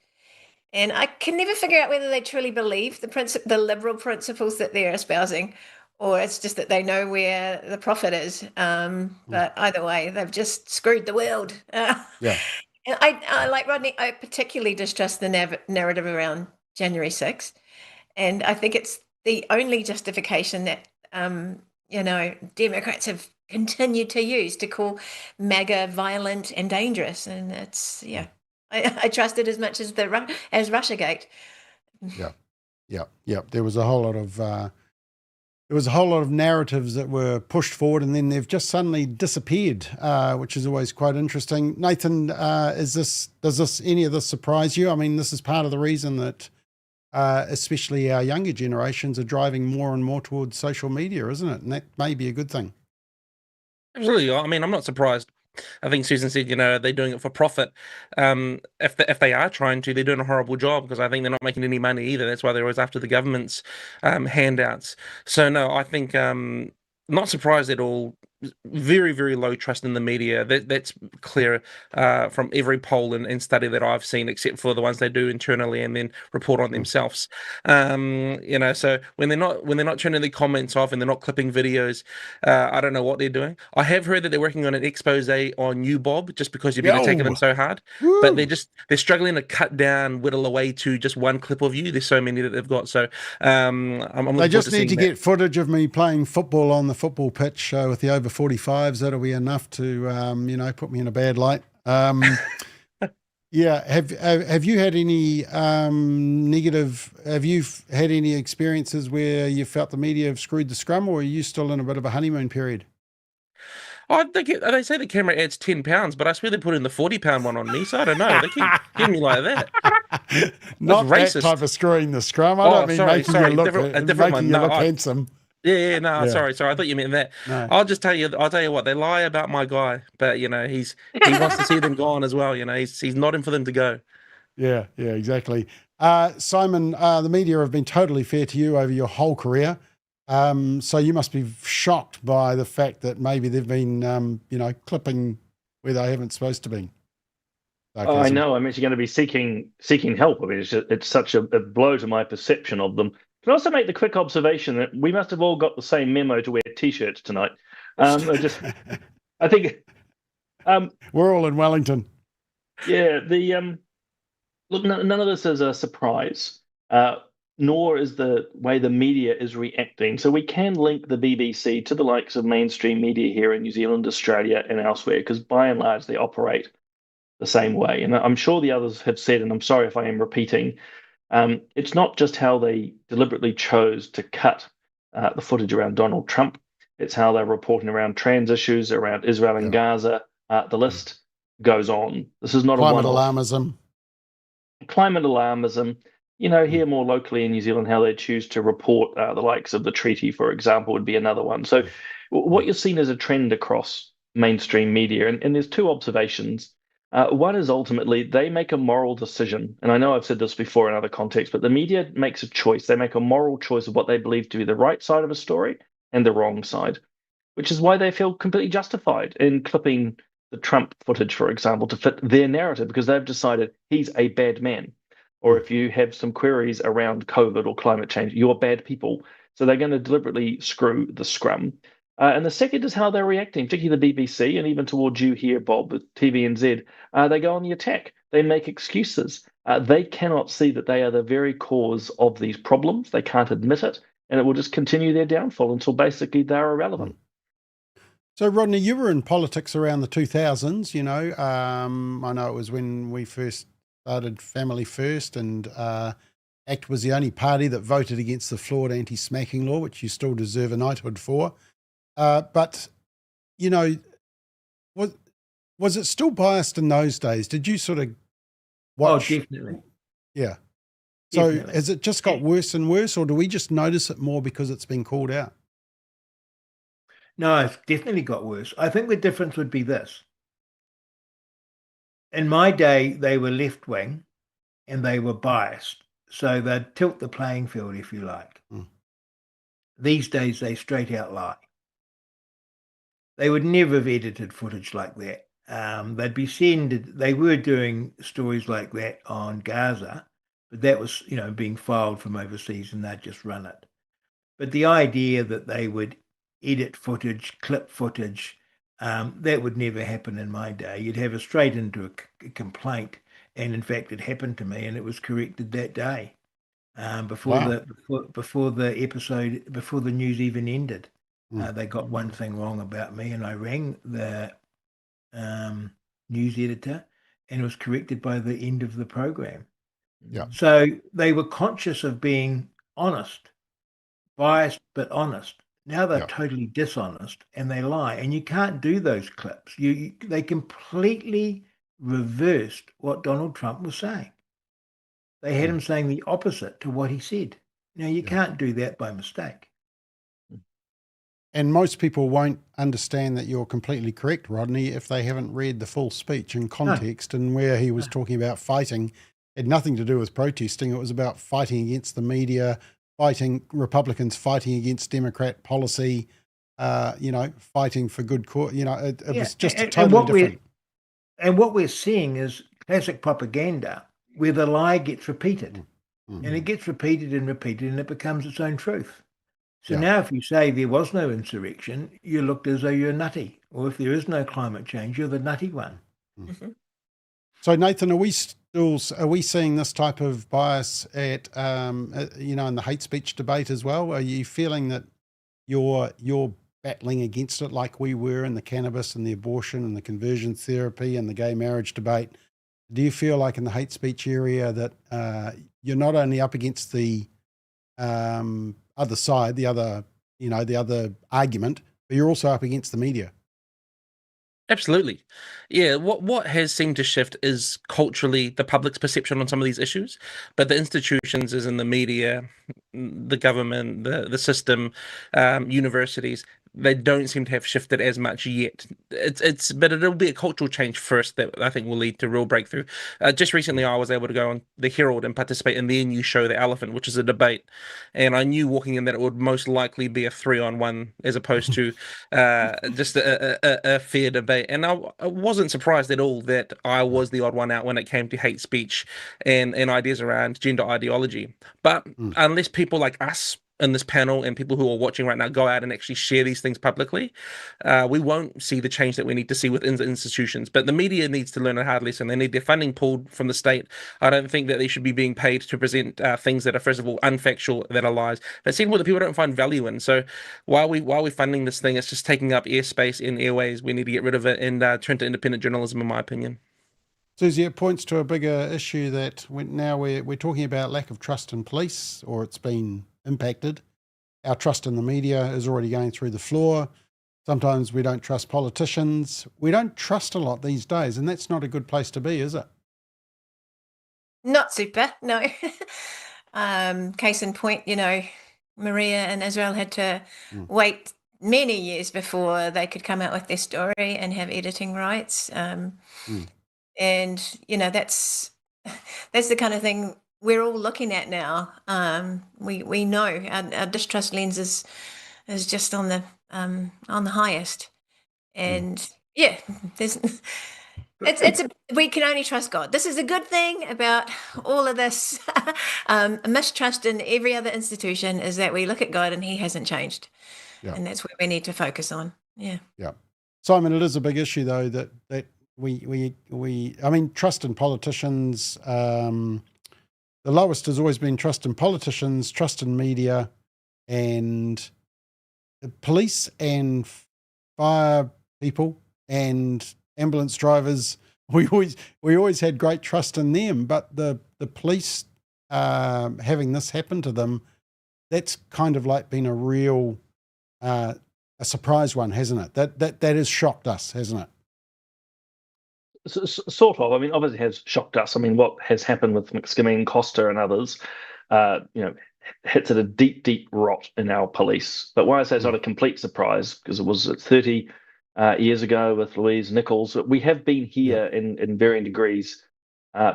And I can never figure out whether they truly believe the liberal principles that they're espousing, or it's just that they know where the profit is. But either way, they've just screwed the world. Yeah. And I like Rodney, I particularly distrust the narrative around January 6th. And I think it's the only justification that, Democrats have continued to use to call MAGA violent and dangerous. And it's, I trust it as much as Russiagate. Yeah. There was a whole lot of narratives that were pushed forward, and then they've just suddenly disappeared, which is always quite interesting. Nathan, does any of this surprise you? I mean, this is part of the reason that especially our younger generations are driving more and more towards social media, isn't it? And that may be a good thing. Absolutely. I mean, I'm not surprised. I think Susan said, they're doing it for profit. If they are trying to, they're doing a horrible job, because I think they're not making any money either. That's why they're always after the government's handouts. So no, I think not surprised at all. Very, very low trust in the media. That's clear from every poll and study that I've seen, except for the ones they do internally and then report on themselves. So when they're not turning their comments off and they're not clipping videos, I don't know what they're doing. I have heard that they're working on an expose on you, Bob, just because you've been attacking them so hard. Woo. But they're struggling to whittle away to just one clip of you. There's so many that they've got. So they just need to get footage of me playing football on the football pitch with the over 45s. That'll be enough to put me in a bad light. Yeah. Have you had any negative? Have you had any experiences where you felt the media have screwed the scrum, or are you still in a bit of a honeymoon period? I think they say the camera adds 10 pounds, but I swear they put in the 40-pound one on me, so I don't know. They keep getting me like that. Not racist. That type of screwing the scrum. I don't mean making you look handsome. Yeah. Sorry. I thought you meant that. No. I'll tell you what, they lie about my guy, but he wants to see them gone as well. He's nodding for them to go. Yeah, exactly. Simon, the media have been totally fair to you over your whole career. So you must be shocked by the fact that maybe they've been, clipping where they haven't supposed to be. I know. I'm actually going to be seeking help. I mean, it's such a blow to my perception of them. Can I also make the quick observation that we must have all got the same memo to wear T-shirts tonight? I think we're all in Wellington. Yeah. Look, none of this is a surprise. Nor is the way the media is reacting. So we can link the BBC to the likes of mainstream media here in New Zealand, Australia, and elsewhere, because by and large they operate the same way. And I'm sure the others have said, and I'm sorry if I am repeating, it's not just how they deliberately chose to cut the footage around Donald Trump. It's how they're reporting around trans issues, around Israel and Gaza. The list goes on. This is not climate alarmism. Climate alarmism. Here more locally in New Zealand, how they choose to report the likes of the treaty, for example, would be another one. So what you're seeing is a trend across mainstream media. And there's two observations. One is ultimately they make a moral decision. And I know I've said this before in other contexts, but the media makes a choice. They make a moral choice of what they believe to be the right side of a story and the wrong side, which is why they feel completely justified in clipping the Trump footage, for example, to fit their narrative, because they've decided he's a bad man. Or if you have some queries around COVID or climate change, you're bad people. So they're going to deliberately screw the scrum. And the second is how they're reacting, particularly the BBC and even towards you here, Bob, with TVNZ. They go on the attack. They make excuses. They cannot see that they are the very cause of these problems. They can't admit it, and it will just continue their downfall until basically they're irrelevant. So, Rodney, you were in politics around the 2000s, you know. I know it was when we first started Family First, and ACT was the only party that voted against the flawed anti-smacking law, which you still deserve a knighthood for. But, you know, was it still biased in those days? Did you sort of watch? Oh, definitely. Yeah. So Definitely. has it just got worse and worse, or do we just notice it more because it's been called out? No, it's definitely got worse. I think the difference would be this. In my day, they were left-wing and they were biased. So they'd tilt the playing field, if you like. These days, they straight out lie. They would never have edited footage like that. They'd be they were doing stories like that on Gaza, but that was, you know, being filed from overseas and they'd just run it. But the idea that they would edit footage, clip footage, that would never happen in my day. You'd have a straight into a complaint, and in fact, it happened to me, and it was corrected that day before the episode, before the news even ended. They got one thing wrong about me, and I rang the news editor, and it was corrected by the end of the program. Yeah. So they were conscious of being honest, biased but honest. Now they're totally dishonest and they lie, and you can't do those clips. They completely reversed what Donald Trump was saying. They had him saying the opposite to what he said. Now you can't do that by mistake. And most people won't understand that you're completely correct, Rodney, if they haven't read the full speech in context and where he was talking about fighting. It had nothing to do with protesting. It was about fighting against the media, fighting Republicans, fighting against Democrat policy, you know, fighting for good cause. You know, it was just totally different. And what we're seeing is classic propaganda where the lie gets repeated. And it gets repeated and repeated, and it becomes its own truth. So now if you say there was no insurrection, you're looked as though you're nutty. Or if there is no climate change, you're the nutty one. So, Nathan, are we seeing this type of bias at, you know, in the hate speech debate as well? Are you feeling that you're battling against it like we were in the cannabis and the abortion and the conversion therapy and the gay marriage debate? Do you feel like in the hate speech area that you're not only up against the other side, the other argument, but you're also up against the media? Absolutely. Yeah, what has seemed to shift is culturally the public's perception on some of these issues, but the institutions, as in the media, the government, the system, universities, they don't seem to have shifted as much yet. But it'll be a cultural change first that I think will lead to real breakthrough. Just recently, I was able to go on the Herald and participate in their new show, The Elephant, which is a debate, and I knew walking in that it would most likely be a 3-on-1 as opposed to just a fair debate. And I wasn't surprised at all that I was the odd one out when it came to hate speech and ideas around gender ideology. But unless people like us in this panel and people who are watching right now go out and actually share these things publicly, we won't see the change that we need to see within the institutions. But the media needs to learn a hard lesson. They need their funding pulled from the state. I don't think that they should be being paid to present things that are, first of all, unfactual, that are lies, but second of all, that people don't find value in. So while we're funding this thing, it's just taking up airspace in airways. We need to get rid of it and turn to independent journalism, in my opinion. Susie, it points to a bigger issue that now we're talking about lack of trust in police, or it's been impacted. Our trust in the media is already going through the floor. Sometimes we don't trust politicians. We don't trust a lot these days, and that's not a good place to be, is it? Not super, no. Case in point, you know, Maria and Israel had to wait many years before they could come out with their story and have editing rights. And, you know, that's the kind of thing we're all looking at now. We know our distrust lens is just on the highest. And yeah, we can only trust God. This is a good thing about all of this mistrust in every other institution, is that we look at God and he hasn't changed. Yeah. And that's what we need to focus on. Yeah. Yeah. Simon, it is a big issue though that I mean, trust in politicians, the lowest has always been trust in politicians, trust in media, and police and fire people and ambulance drivers. We always had great trust in them, but the police having this happen to them, that's kind of like been a real a surprise one, hasn't it? That has shocked us, hasn't it? Sort of. I mean, obviously it has shocked us. I mean, what has happened with McSkimming, Costa, and others, hits at a deep, deep rot in our police. But why I say it's not a complete surprise, because it was 30 years ago with Louise Nichols. We have been here in varying degrees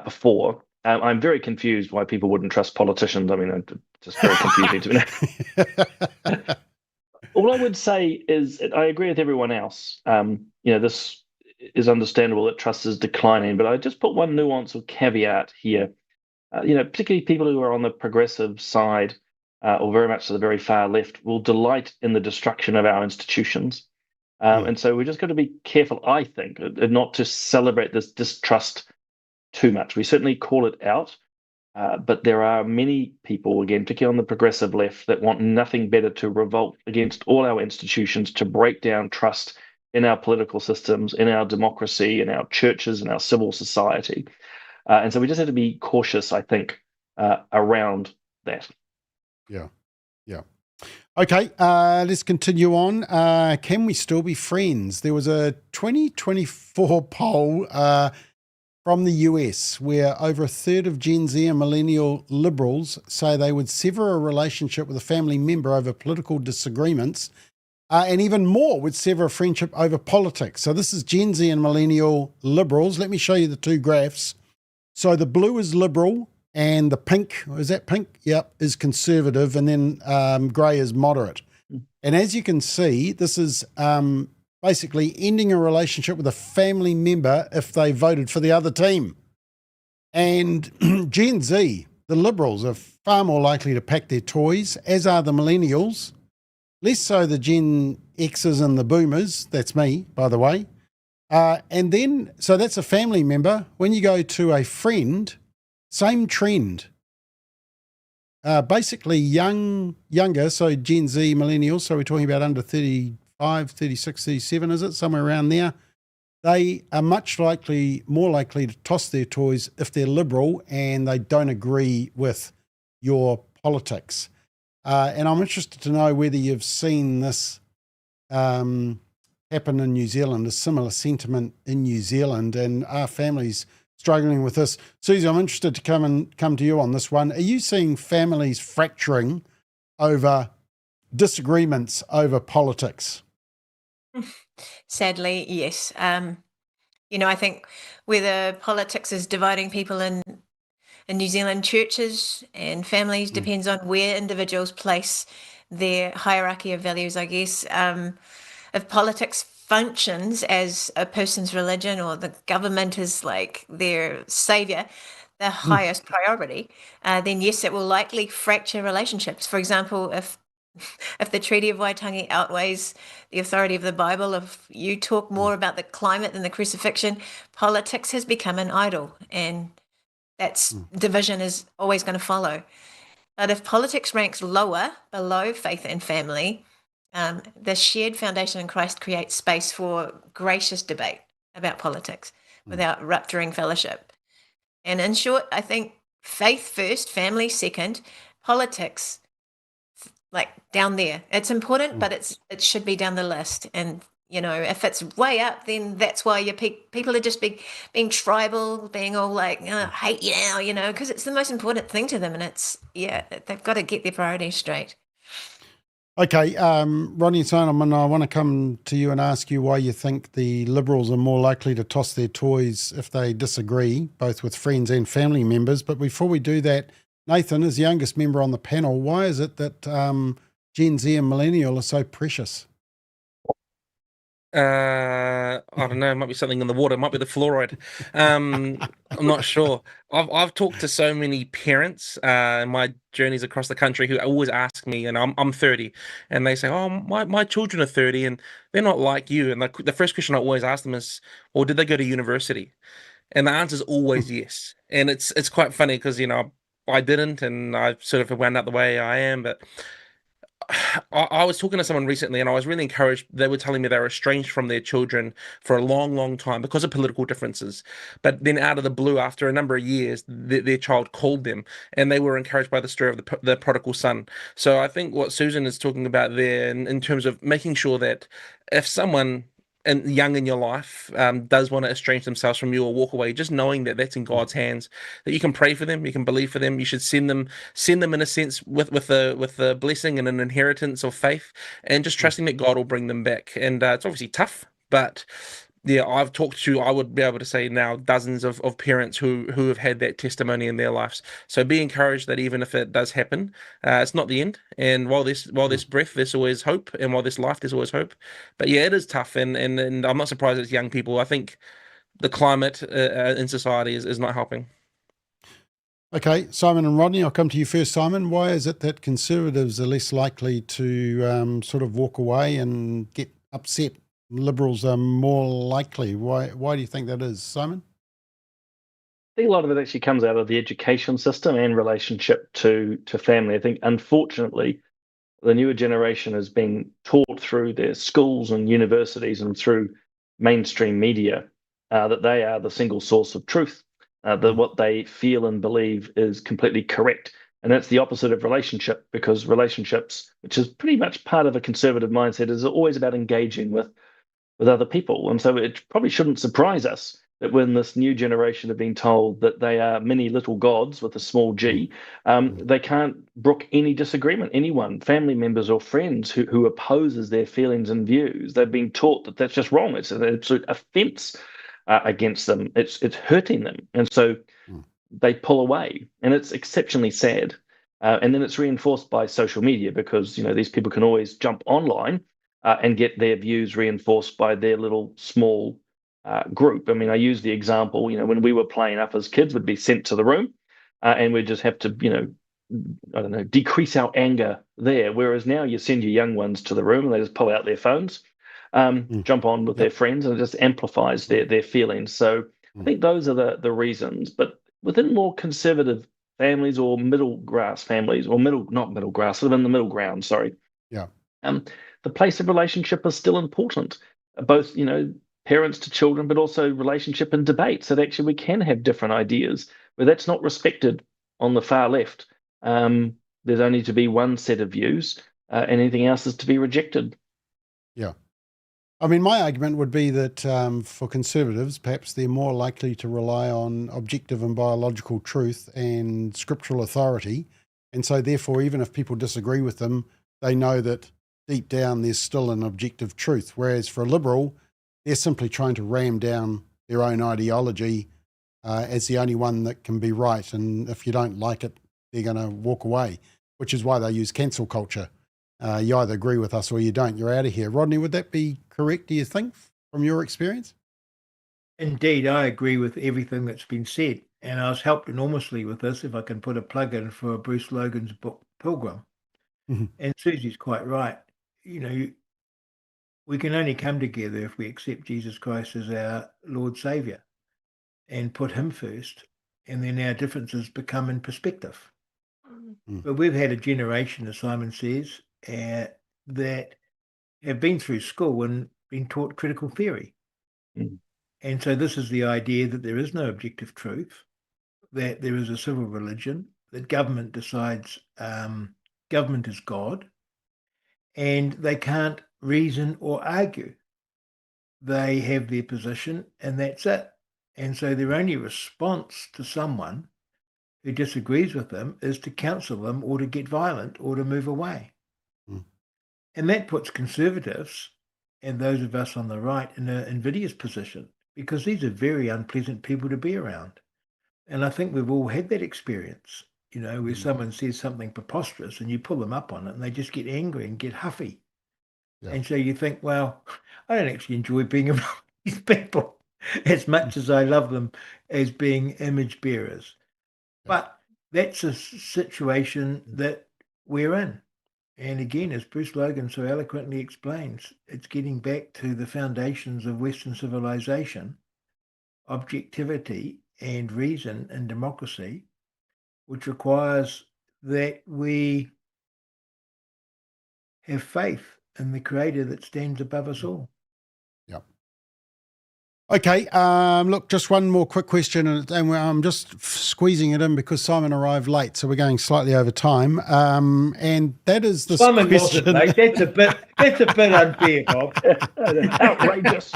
before. I'm very confused why people wouldn't trust politicians. I mean, it's just very confusing to me. All I would say is I agree with everyone else. This is understandable that trust is declining, but I just put one nuance or caveat here. Particularly people who are on the progressive side or very much to the very far left will delight in the destruction of our institutions. And so we're just got to be careful, I think, not to celebrate this distrust too much. We certainly call it out, but there are many people, again, particularly on the progressive left, that want nothing better to revolt against all our institutions, to break down trust in our political systems, in our democracy, in our churches, in our civil society. And so we just have to be cautious, I think, around that. Yeah. Okay, let's continue on. Can we still be friends? There was a 2024 poll from the US where over a third of Gen Z and Millennial liberals say they would sever a relationship with a family member over political disagreements, and even more would sever a friendship over politics. So this is Gen Z and Millennial liberals. Let me show you the two graphs. So the blue is liberal and the pink, is that pink? Yep, is conservative, and then grey is moderate. And as you can see, this is basically ending a relationship with a family member if they voted for the other team. And Gen Z, the liberals, are far more likely to pack their toys, as are the millennials, less so the Gen Xers and the boomers. That's me, by the way. And then, so that's a family member. When you go to a friend, same trend. Basically younger, so Gen Z, millennials, so we're talking about under 35, 36, 37, is it? Somewhere around there. They are more likely to toss their toys if they're liberal and they don't agree with your politics. And I'm interested to know whether you've seen this happen in New Zealand, a similar sentiment in New Zealand, and are families struggling with this? Susie, I'm interested to come to you on this one. Are you seeing families fracturing over disagreements over politics? Sadly, yes. I think whether politics is dividing people in New Zealand, churches and families depends on where individuals place their hierarchy of values, I guess. If politics functions as a person's religion, or the government is like their savior, the highest priority, then yes, it will likely fracture relationships. For example, if the Treaty of Waitangi outweighs the authority of the Bible, if you talk more about the climate than the crucifixion, politics has become an idol, and that's division is always going to follow. But if politics ranks lower, below faith and family, the shared foundation in Christ creates space for gracious debate about politics without rupturing fellowship. And in short, I think faith first, family second, politics like down there. It's important, but it should be down the list. And if it's way up, then that's why people are just being tribal, being all like, I hate you now, because it's the most important thing to them. And they've got to get their priorities straight. Okay, Rodney and Simon, I want to come to you and ask you why you think the Liberals are more likely to toss their toys if they disagree, both with friends and family members. But before we do that, Nathan, as the youngest member on the panel, why is it that Gen Z and Millennial are so precious? I don't know. It might be something in the water. It might be the fluoride. I'm not sure. I've talked to so many parents in my journeys across the country who always ask me, and I'm 30, and they say, "Oh, my children are 30, and they're not like you." And the first question I always ask them is, "Well, did they go to university?" And the answer is always yes. And it's quite funny because I didn't, and I sort of wound up the way I am, but. I was talking to someone recently and I was really encouraged. They were telling me they were estranged from their children for a long, long time because of political differences. But then, out of the blue, after a number of years, their child called them and they were encouraged by the story of the prodigal son. So, I think what Susan is talking about there, in terms of making sure that if someone and young in your life does want to estrange themselves from you or walk away, just knowing that that's in God's hands, that you can pray for them, you can believe for them, you should send them in a sense with the blessing and an inheritance of faith, and just trusting that God will bring them back. And it's obviously tough, but yeah, I would be able to say now, dozens of parents who have had that testimony in their lives. So be encouraged that even if it does happen, it's not the end. And while there's breath, there's always hope. And while there's life, there's always hope. But yeah, it is tough. And I'm not surprised it's young people. I think the climate in society is not helping. Okay, Simon and Rodney, I'll come to you first. Simon, why is it that Conservatives are less likely to sort of walk away and get upset? Liberals are more likely. Why do you think that is, Simon? I think a lot of it actually comes out of the education system and relationship to family. I think, unfortunately, the newer generation is being taught through their schools and universities and through mainstream media that they are the single source of truth, that what they feel and believe is completely correct. And that's the opposite of relationship, because relationships, which is pretty much part of a conservative mindset, is always about engaging with other people. And so it probably shouldn't surprise us that when this new generation have been told that they are many little gods with a small g, they can't brook any disagreement. Anyone, family members or friends who opposes their feelings and views, they've been taught that that's just wrong. It's an absolute offense against them. It's hurting them. And so they pull away. And it's exceptionally sad. And then it's reinforced by social media, because these people can always jump online and get their views reinforced by their little small group. I mean, I use the example, when we were playing up as kids, we'd be sent to the room and we'd just have to, I don't know, decrease our anger there. Whereas now you send your young ones to the room and they just pull out their phones, jump on with their friends, and it just amplifies their feelings. So I think those are the reasons. But within more conservative families or middle grass families, or not middle grass, sort of in the middle ground, sorry. Yeah. The place of relationship is still important, both, parents to children, but also relationship and debate. So that actually we can have different ideas, but that's not respected on the far left. There's only to be one set of views, and anything else is to be rejected. Yeah. I mean, my argument would be that for Conservatives, perhaps they're more likely to rely on objective and biological truth and scriptural authority. And so therefore, even if people disagree with them, they know that deep down there's still an objective truth. Whereas for a Liberal, they're simply trying to ram down their own ideology as the only one that can be right. And if you don't like it, they're going to walk away, which is why they use cancel culture. You either agree with us or you don't. You're out of here. Rodney, would that be correct, do you think, from your experience? Indeed, I agree with everything that's been said. And I was helped enormously with this, if I can put a plug in for Bruce Logan's book, Pilgrim. And Susie's quite right. We can only come together if we accept Jesus Christ as our Lord Saviour and put him first, and then our differences become in perspective. But we've had a generation, as Simon says, that have been through school and been taught critical theory. And so this is the idea that there is no objective truth, that there is a civil religion, that government decides government is God, and they can't reason or argue. They have their position and that's it. And so their only response to someone who disagrees with them is to counsel them or to get violent or to move away. And that puts Conservatives and those of us on the right in an invidious position, because these are very unpleasant people to be around. And I think we've all had that experience, where someone says something preposterous and you pull them up on it and they just get angry and get huffy. Yeah. And so you think, well, I don't actually enjoy being around these people as much as I love them as being image bearers. But that's a situation that we're in. And again, as Bruce Logan so eloquently explains, it's getting back to the foundations of Western civilization, objectivity and reason and democracy, which requires that we have faith in the Creator that stands above us all. Yeah. Okay. Look, just one more quick question, and I'm just squeezing it in because Simon arrived late, so we're going slightly over time. And that is this Simon question. wasn't late. That's a bit unfair, Bob. Outrageous.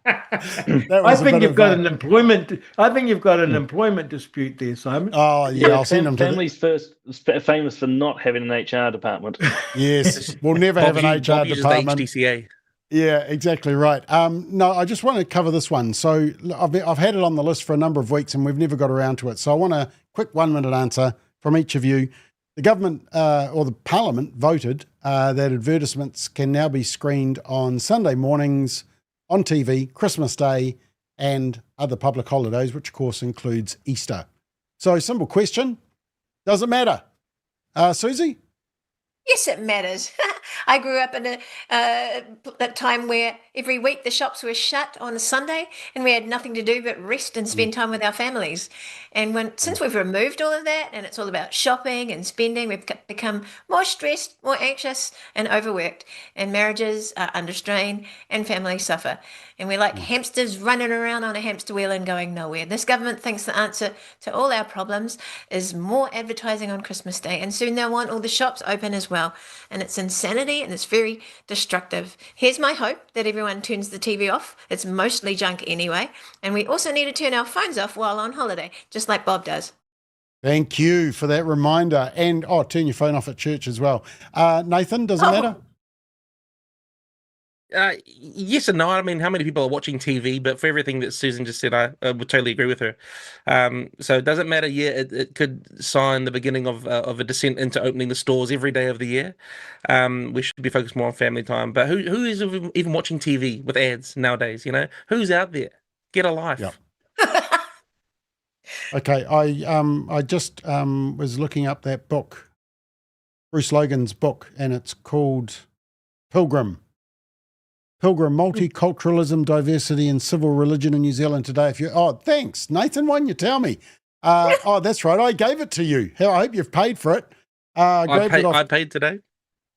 I think you've got an employment dispute there, Simon. Oh yeah, I'll send him to Family's first famous for not having an HR department. Yes, we'll never have an HR department. HDCA. Yeah, exactly right. No, I just want to cover this one. So I've had it on the list for a number of weeks and we've never got around to it. So I want a quick 1 minute answer from each of you. The government or the parliament voted that advertisements can now be screened on Sunday mornings, on TV, Christmas Day, and other public holidays, which of course includes Easter. So simple question, does it matter? Susie? Yes, it matters. I grew up in that time where every week the shops were shut on a Sunday and we had nothing to do but rest and spend time with our families. And since we've removed all of that and it's all about shopping and spending, we've become more stressed, more anxious and overworked. And marriages are under strain and families suffer. And we're like hamsters running around on a hamster wheel and going nowhere. This government thinks the answer to all our problems is more advertising on Christmas Day. And soon they'll want all the shops open as well. And it's insanity and it's very destructive. Here's my hope that everyone turns the TV off. It's mostly junk anyway. And we also need to turn our phones off while on holiday, just like Bob does. Thank you for that reminder. And, turn your phone off at church as well. Nathan, does it matter? Yes and no. I mean, how many people are watching TV? But for everything that Susan just said, I would totally agree with her. So it doesn't matter. Yeah, it could sign the beginning of a descent into opening the stores every day of the year. We should be focused more on family time. But who is even watching TV with ads nowadays? You know, who's out there? Get a life. Yeah. Okay, I just was looking up that book, Bruce Logan's book, and it's called Pilgrim, Multiculturalism, Diversity and Civil Religion in New Zealand Today. Thanks, Nathan, why didn't you tell me? That's right, I gave it to you. I hope you've paid for it. I paid today.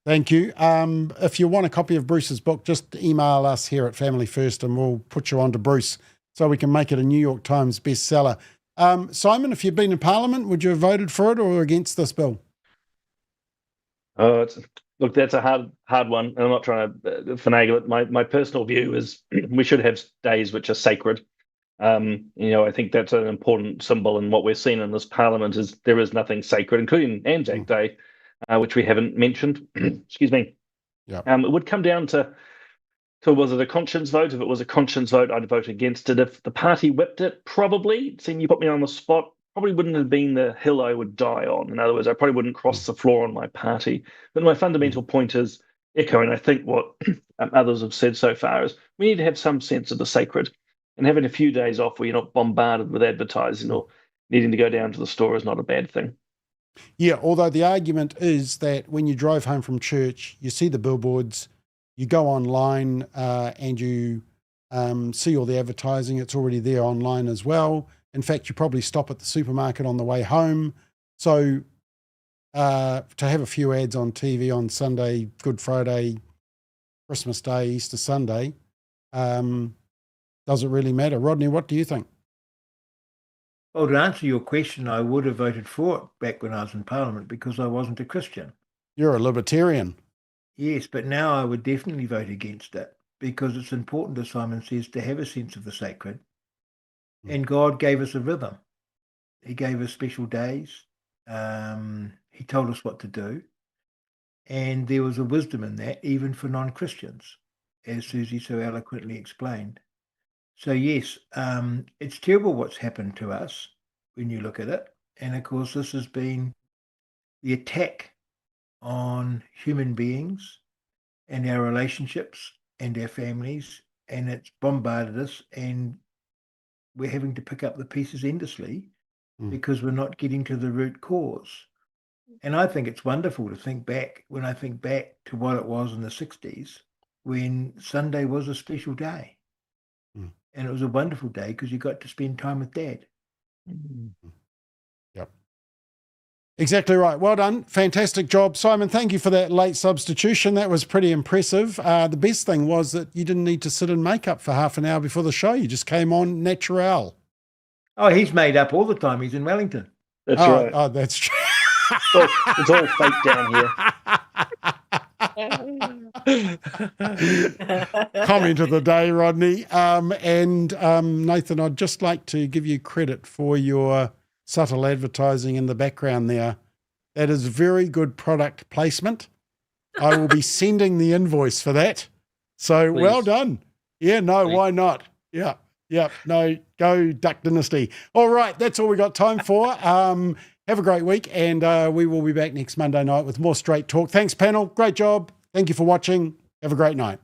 Thank you. If you want a copy of Bruce's book, just email us here at Family First and we'll put you on to Bruce so we can make it a New York Times bestseller. Simon, if you'd been in Parliament, would you have voted for it or against this bill? Look, that's a hard one, and I'm not trying to finagle it. My personal view is we should have days which are sacred. I think that's an important symbol, and what we're seeing in this Parliament is there is nothing sacred, including Anzac Day, which we haven't mentioned. Excuse me. Yeah. It would come down to was it a conscience vote? If it was a conscience vote, I'd vote against it. If the party whipped it, probably, seeing you put me on the spot, probably wouldn't have been the hill I would die on. In other words, I probably wouldn't cross the floor on my party. But my fundamental point is echoing, I think, what others have said so far is we need to have some sense of the sacred. And having a few days off where you're not bombarded with advertising or needing to go down to the store is not a bad thing. Yeah, although the argument is that when you drive home from church, you see the billboards, you go online and you see all the advertising. It's already there online as well. In fact, you probably stop at the supermarket on the way home. So to have a few ads on TV on Sunday, Good Friday, Christmas Day, Easter Sunday, does it really matter? Rodney, what do you think? Well, to answer your question, I would have voted for it back when I was in Parliament because I wasn't a Christian. You're a libertarian. Yes, but now I would definitely vote against it because it's important, as Simon says, to have a sense of the sacred. And God gave us a rhythm. He gave us special days. He told us what to do. And there was a wisdom in that, even for non-Christians, as Susie so eloquently explained. So yes, it's terrible what's happened to us when you look at it. And of course, this has been the attack on human beings and our relationships and our families, and it's bombarded us, and we're having to pick up the pieces endlessly because we're not getting to the root cause. And I think it's wonderful to think back, when I think back to what it was in the 60s, when Sunday was a special day. And it was a wonderful day because you got to spend time with Dad. Yep. Exactly right. Well done. Fantastic job, Simon. Thank you for that late substitution. That was pretty impressive. The best thing was that you didn't need to sit in makeup for half an hour before the show. You just came on natural. Oh, he's made up all the time. He's in Wellington. That's right. Oh, that's true. It's all fake down here. Comment of the day, Rodney. Nathan, I'd just like to give you credit for your subtle advertising in the background there. That is very good product placement. I will be sending the invoice for that. So Please. Well done. Yeah, no, Please. Why not? Yeah. No, go Duck Dynasty. All right, that's all we got time for. Have a great week, and we will be back next Monday night with more Straight Talk. Thanks, panel. Great job. Thank you for watching. Have a great night.